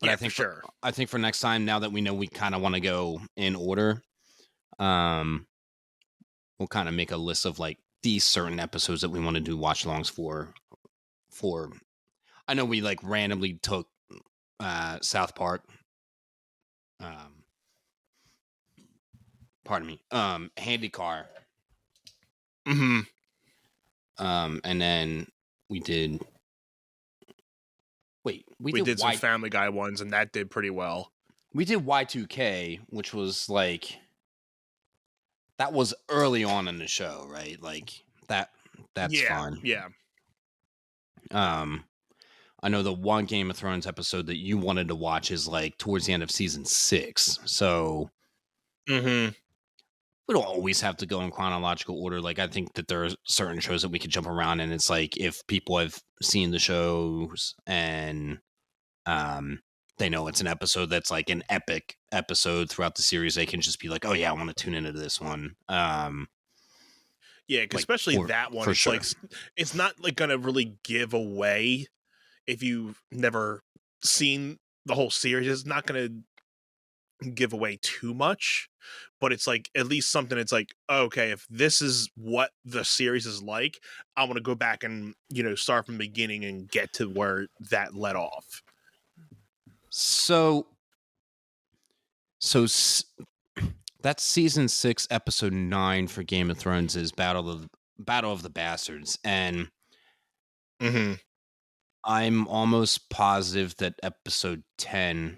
Yeah, I think for sure. I think for next time, now that we know we kind of want to go in order, we'll kind of make a list of like these certain episodes that we want to do watch alongs for. I know we like randomly took South Park. Pardon me. Handy Car. Mm-hmm. And then we did. Wait, We did some Family Guy ones, and that did pretty well. We did Y2K, which was like that was early on in the show, right? Like that's fun. Yeah. I know the one Game of Thrones episode that you wanted to watch is like towards the end of season 6. So Mm-hmm. we don't always have to go in chronological order. Like I think that there are certain shows that we could jump around, and it's like if people have seen the shows and they know it's an episode that's like an epic episode throughout the series, they can just be like, oh yeah, I want to tune into this one. Yeah, like, especially that one. It's sure. like it's not like gonna really give away if you've never seen the whole series. It's not gonna give away too much, but it's like at least something. It's like, okay, if this is what the series is like, I want to go back and start from the beginning and get to where that led off. So that's season 6, episode 9 for Game of Thrones is Battle of the Bastards, and I'm almost positive that episode 10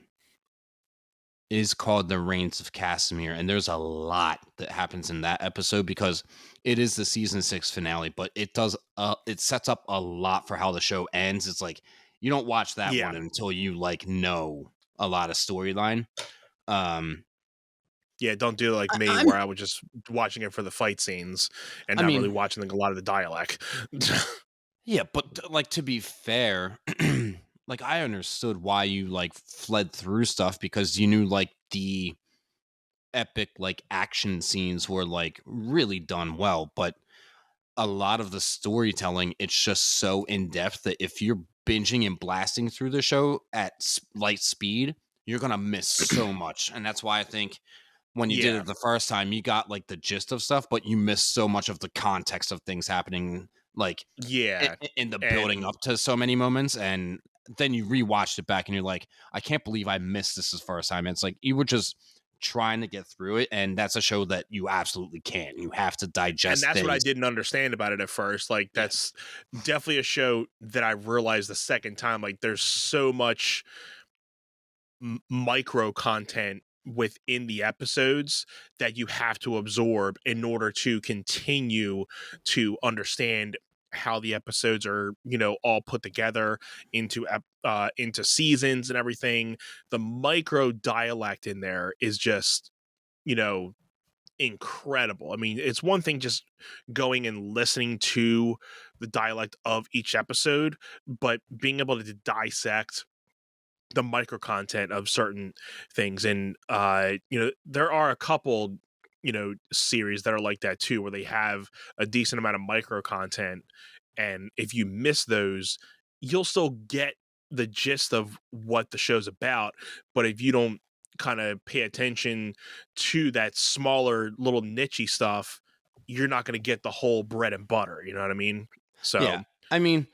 is called The Reigns of Casimir, and there's a lot that happens in that episode because it is the season 6 finale, but it sets up a lot for how the show ends. It's like you don't watch that Yeah. one until you like know a lot of storyline. Um Yeah, don't do it like I, me I'm where I was just watching it for the fight scenes and I not really mean, watching a lot of the dialect. yeah, but like to be fair, like I understood why you like fled through stuff because you knew like the epic like action scenes were like really done well, but a lot of the storytelling, it's just so in depth that if you're binging and blasting through the show at light speed, you're gonna miss so much. And that's why I think when you did Yeah. it the first time, you got like the gist of stuff, but you missed so much of the context of things happening, like Yeah. in the building And up to so many moments. And then you rewatched it back, and you're like, I can't believe I missed this the first time. And it's like you were just trying to get through it, and that's a show that you absolutely can't. You have to and digest that's what I things. didn't understand about it at first. Like Yeah. that's definitely a show that I realized the second time. Like there's so much micro content within the episodes that you have to absorb in order to continue to understand how the episodes are, all put together into seasons and everything. The micro dialect in there is just, you know incredible. I mean, it's one thing just going and listening to the dialect of each episode, but being able to dissect the micro content of certain things. And there are a couple series that are like that too, where they have a decent amount of micro content, and if you miss those, you'll still get the gist of what the show's about. But if you don't kind of pay attention to that smaller little nichey stuff, you're not going to get the whole bread and butter, you know what I mean? Yeah. So I mean,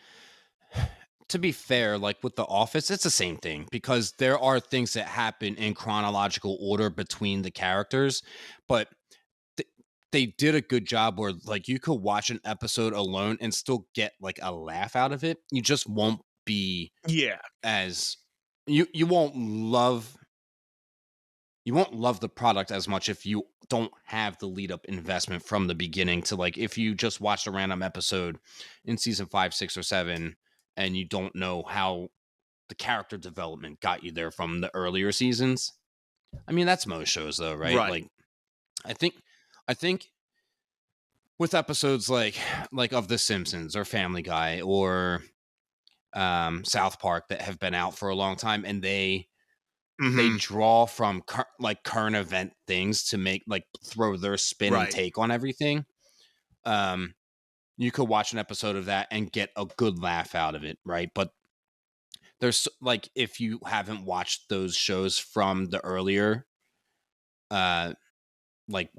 to be fair, like with The Office, it's the same thing because there are things that happen in chronological order between the characters, but th- they did a good job where like you could watch an episode alone and still get like a laugh out of it. You just won't be yeah. as you won't love the product as much if you don't have the lead up investment from the beginning to like if you just watched a random episode in season 5, 6, or 7 and you don't know how the character development got you there from the earlier seasons. I mean, that's most shows though, right? Right. Like I think I think with episodes like of The Simpsons or Family Guy or South Park that have been out for a long time and they Hmm. draw from like current event things to make like throw their spin and Right. take on everything. Um, you could watch an episode of that and get a good laugh out of it, right? But there's like if you haven't watched those shows from the earlier uh like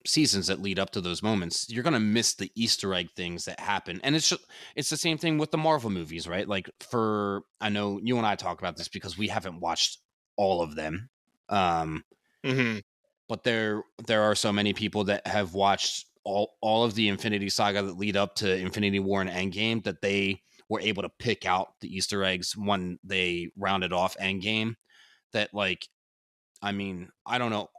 seasons that lead up to those moments, you're gonna miss the Easter egg things that happen. And it's the same thing with the Marvel movies, right? Like for I know you and I talk about this because we haven't watched all of them. Um Hmm. but there are so many people that have watched all of the Infinity Saga that lead up to Infinity War and Endgame that they were able to pick out the Easter eggs when they rounded off Endgame. That like, I mean, I don't know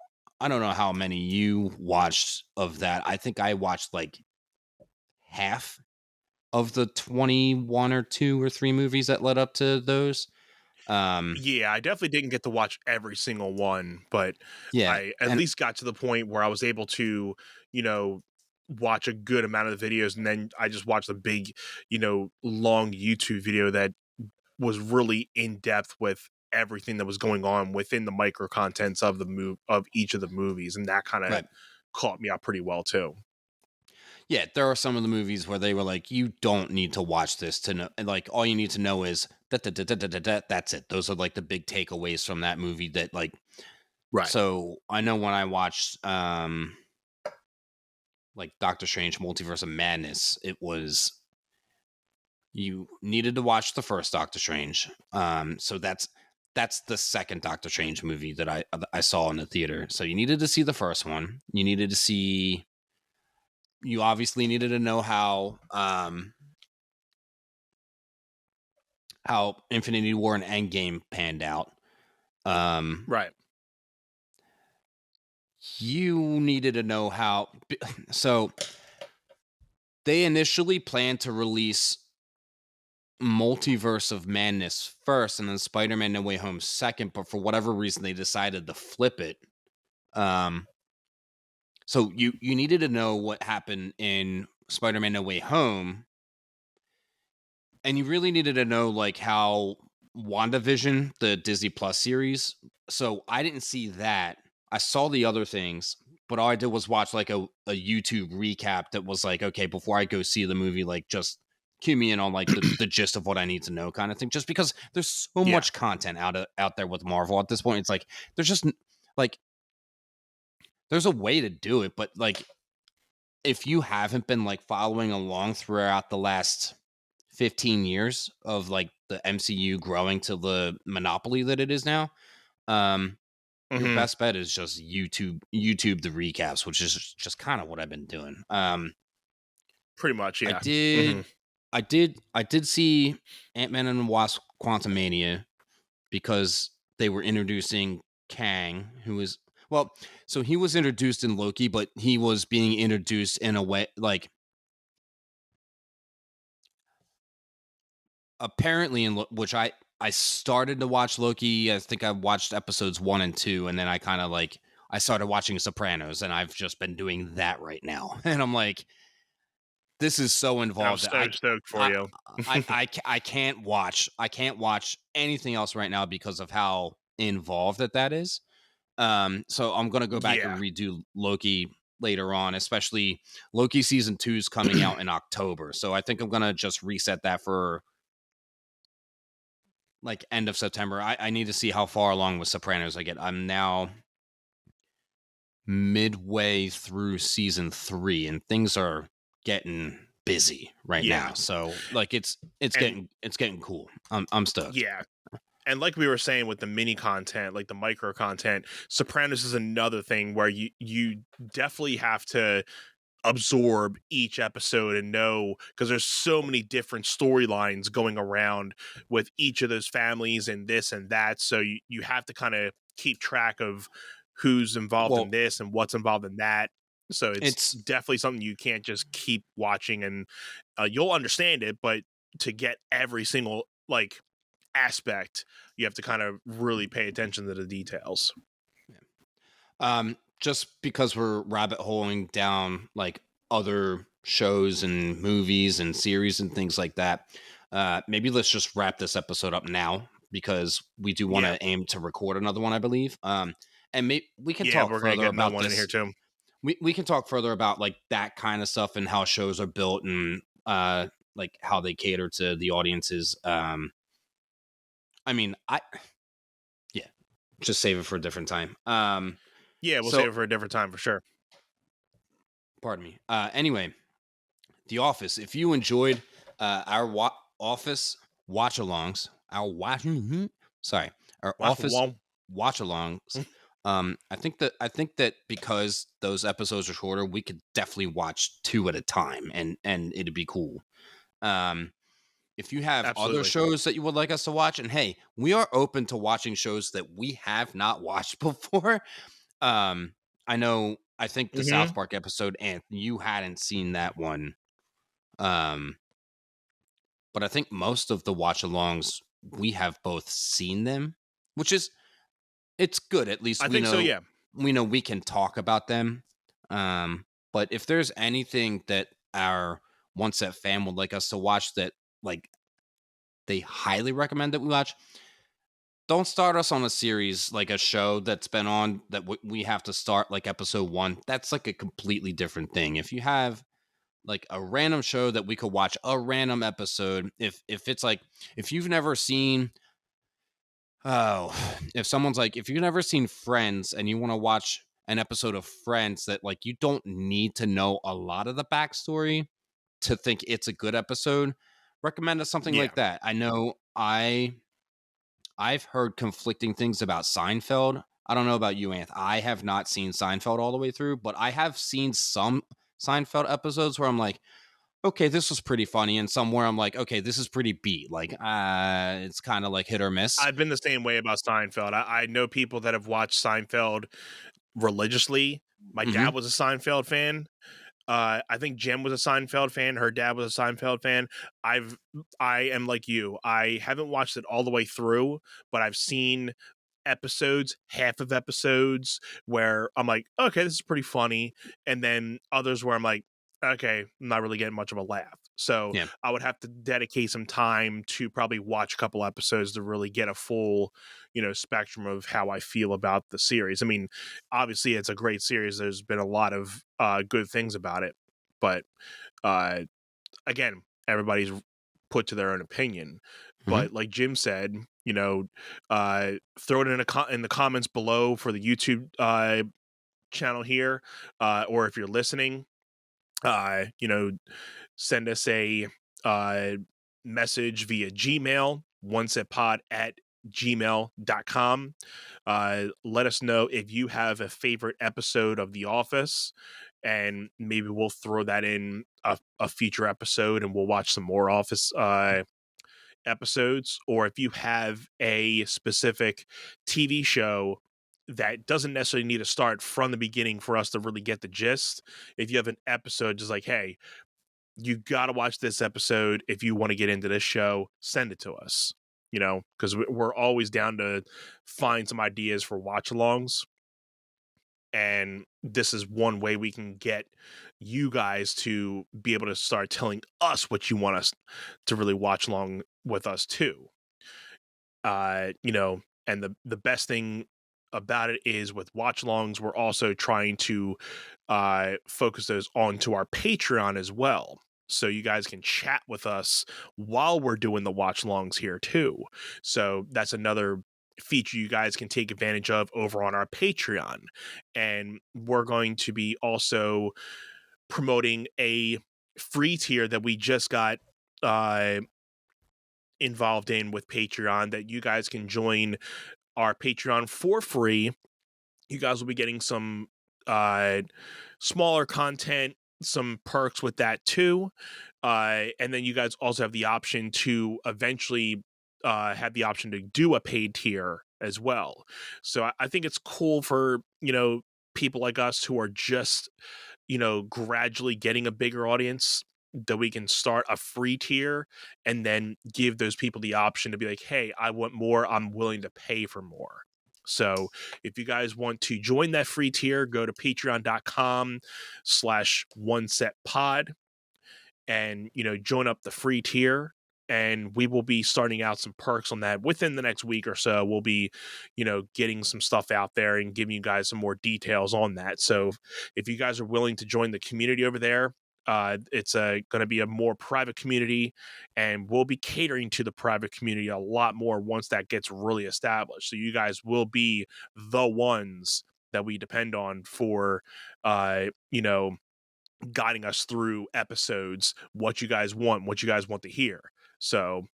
how many you watched of that. I think I watched like half of the 21 or 2 or 3 movies that led up to those. Um, Yeah, I definitely didn't get to watch every single one, but yeah, I at and least got to the point where I was able to, you know, watch a good amount of the videos, and then I just watched a big, long YouTube video that was really in depth with everything that was going on within the micro contents of the of each of the movies, and that kind of right. caught me out pretty well too. Yeah, there are some of the movies where they were like, you don't need to watch this to know. And like, all you need to know is that. That's it. Those are like the big takeaways from that movie. That like, Right. so I know when I watched like Doctor Strange Multiverse of Madness, it was you needed to watch the first Doctor Strange. So that's the second Doctor Strange movie that I saw in the theater. So you needed to see the first one. You obviously needed to know how Infinity War and Endgame panned out. Um, Right. you needed to know how. So they initially planned to release Multiverse of Madness first, and then Spider-Man: No Way Home second. But for whatever reason, they decided to flip it. So you needed to know what happened in Spider-Man: No Way Home, and you really needed to know like how WandaVision, the Disney Plus series. So I didn't see that. I saw the other things, but all I did was watch like a YouTube recap that was like, okay, before I go see the movie, like just cue me in on like the gist of what I need to know kind of thing. Just because there's so Yeah. much content out there with Marvel at this point. It's like there's just like there's a way to do it, but like if you haven't been like following along throughout the last 15 years of like the MCU growing to the monopoly that it is now, your Mhm. best bet is just YouTube the recaps, which is just kind of what I've been doing. Pretty much, I yeah. did Mhm. I did see Ant-Man and the Wasp: Quantumania because they were introducing Kang, who is well, so he was introduced in Loki, but he was being introduced in a way like apparently which I started to watch Loki. I think I watched episodes 1 and 2, and then I kind of like I started watching Sopranos, and I've just been doing that right now. And I'm like, this is so I'm involved that so stoked for I you. I can't watch anything else right now because of how involved that is. So I'm gonna go back and Yeah. redo Loki later on, especially Loki season 2 is coming out in October. So I think I'm gonna just reset that for like end of September. I need to see how far along with Sopranos I get. I'm now midway through season 3, and things are getting busy right Yeah. now. So like it's And getting cool. I'm stoked. yeah. And like we were saying with the mini content, like the micro content, Sopranos is another thing where you definitely have to absorb each episode and know, because there's so many different storylines going around with each of those families and this and that. So you have to kind of keep track of who's involved in Well, this and what's involved in that. So it's it's definitely something you can't just keep watching, and you'll understand it, but to get every single like aspect, you have to kind of really pay attention to the details. just because we're rabbit holing down like other shows and movies and series and things like that. Maybe let's just wrap this episode up now because we do want Yeah. to aim to record another one, I believe. And we can Yeah, talk we're gonna further get another about one in here this. too. We can talk further about like that kind of stuff and how shows are built and like how they cater to the audiences. I mean, yeah, just save it for a different time. Yeah, we'll So save it for a different time for sure. pardon me. Anyway, The Office. If you enjoyed our Office watch-alongs, sorry, our Watch for Office one. watch-alongs. I think that because those episodes are shorter, we could definitely watch 2 at a time, and it'd be cool. Um, if you have other Absolutely. shows that you would like us to watch, and hey, we are open to watching shows that we have not watched before. I know. I think the Mm-hmm. South Park episode, and you hadn't seen that one. Um, but I think most of the watch-alongs we have both seen them, which is it's good. At least I think so, yeah. we know we can talk about them. But if there's anything that our One Set fam would like us to watch that like they highly recommend that we watch, don't start us on a series like a show that's been on that we have to start like episode 1. That's like a completely different thing. If you have like a random show that we could watch a random episode, if it's like if you've never seen oh, if someone's like, if you've never seen Friends and you want to watch an episode of Friends that like you don't need to know a lot of the backstory to think it's a good episode, recommend us something Yeah. like that. I know I've heard conflicting things about Seinfeld. I don't know about you, Anth. I have not seen Seinfeld all the way through, but I have seen some Seinfeld episodes where I'm like, okay, this was pretty funny, and somewhere I'm like, okay, this is pretty beat. Like, it's kind of like hit or miss. I've been the same way about Seinfeld. I know people that have watched Seinfeld religiously. My Mhm. dad was a Seinfeld fan. I think Jem was a Seinfeld fan. Her dad was a Seinfeld fan. I am like you. I haven't watched it all the way through, but I've seen episodes, half of episodes where I'm like, okay, this is pretty funny, and then others where I'm like, okay, I'm not really getting much of a laugh. So Yeah. I would have to dedicate some time to probably watch a couple episodes to really get a full, spectrum of how I feel about the series. I mean, obviously it's a great series. There's been a lot of good things about it, but uh, again, everybody's put to their own opinion. Mhm. But like Jim said, throw it in the comments below for the YouTube channel here, or if you're listening, send us a uh, message via Gmail, onesetpod@gmail.com. Let us know if you have a favorite episode of The Office, and maybe we'll throw that in a future episode and we'll watch some more Office episodes. Or if you have a specific TV show that doesn't necessarily need to start from the beginning for us to really get the gist. If you have an episode just like, hey, you got to watch this episode if you want to get into this show, send it to us, because we're always down to find some ideas for watch alongs. And this is one way we can get you guys to be able to start telling us what you want us to really watch along with us too. And the best thing about it is with watch alongs, we're also trying to focus those onto our Patreon as well. So you guys can chat with us while we're doing the watch alongs here too. So that's another feature you guys can take advantage of over on our Patreon. And we're going to be also promoting a free tier that we just got involved in with Patreon, that you guys can join our Patreon for free. You guys will be getting some smaller content, some perks with that too. And then you guys also have the option to eventually have the option to do a paid tier as well. So I think it's cool for, people like us who are just, gradually getting a bigger audience, that we can start a free tier and then give those people the option to be like, hey, I want more. I'm willing to pay for more. So if you guys want to join that free tier, go to patreon.com/onesetpod and, join up the free tier. And we will be starting out some perks on that within the next week or so. We'll be, getting some stuff out there and giving you guys some more details on that. So if you guys are willing to join the community over there, it's going to be a more private community, and we'll be catering to the private community a lot more once that gets really established. So you guys will be the ones that we depend on for, guiding us through episodes, what you guys want to hear. So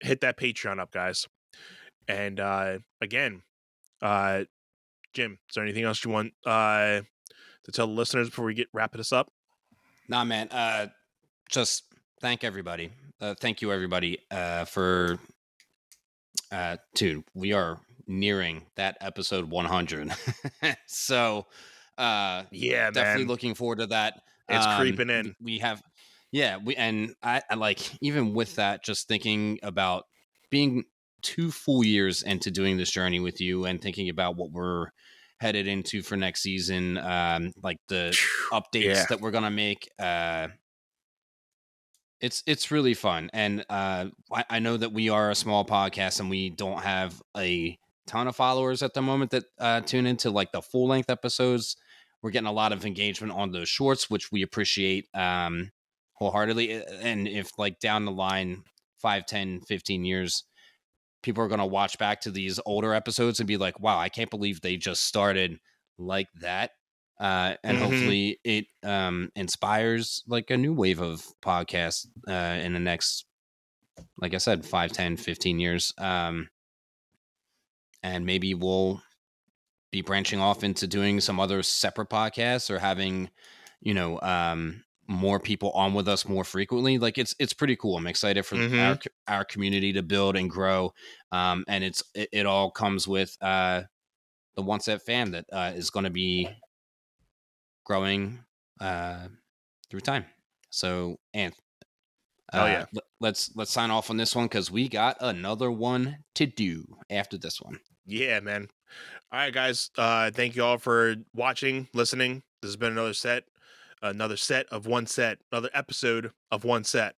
hit that Patreon up, guys. And again, Jim, is there anything else you want to tell the listeners before we wrapping this up? Nah, man. Just thank everybody. Thank you, everybody, for. Dude, we are nearing that episode 100, so Yeah, definitely man, looking forward to that. it's creeping in. We have, yeah, I like, even with that, just thinking about being 2 full years into doing this journey with you and thinking about what we're headed into for next season, like the updates that we're gonna make. It's really fun, and I know that we are a small podcast and we don't have a ton of followers at the moment that tune into like the full length episodes. We're getting a lot of engagement on those shorts, which we appreciate wholeheartedly. And if like down the line 5, 10, 15 years, people are going to watch back to these older episodes and be like, wow, I can't believe they just started like that. And hopefully it inspires like a new wave of podcasts in the next, like I said, 5, 10, 15 years. And maybe we'll be branching off into doing some other separate podcasts or having, more people on with us more frequently. Like it's pretty cool. I'm excited for our community to build and grow. And it all comes with the One Set fam that is going to be growing through time. So, Anth, Yeah. let's sign off on this one because we got another one to do after this one. Yeah, man. All right, guys. Thank you all for watching, listening. This has been another set of One Set, another episode of One Set.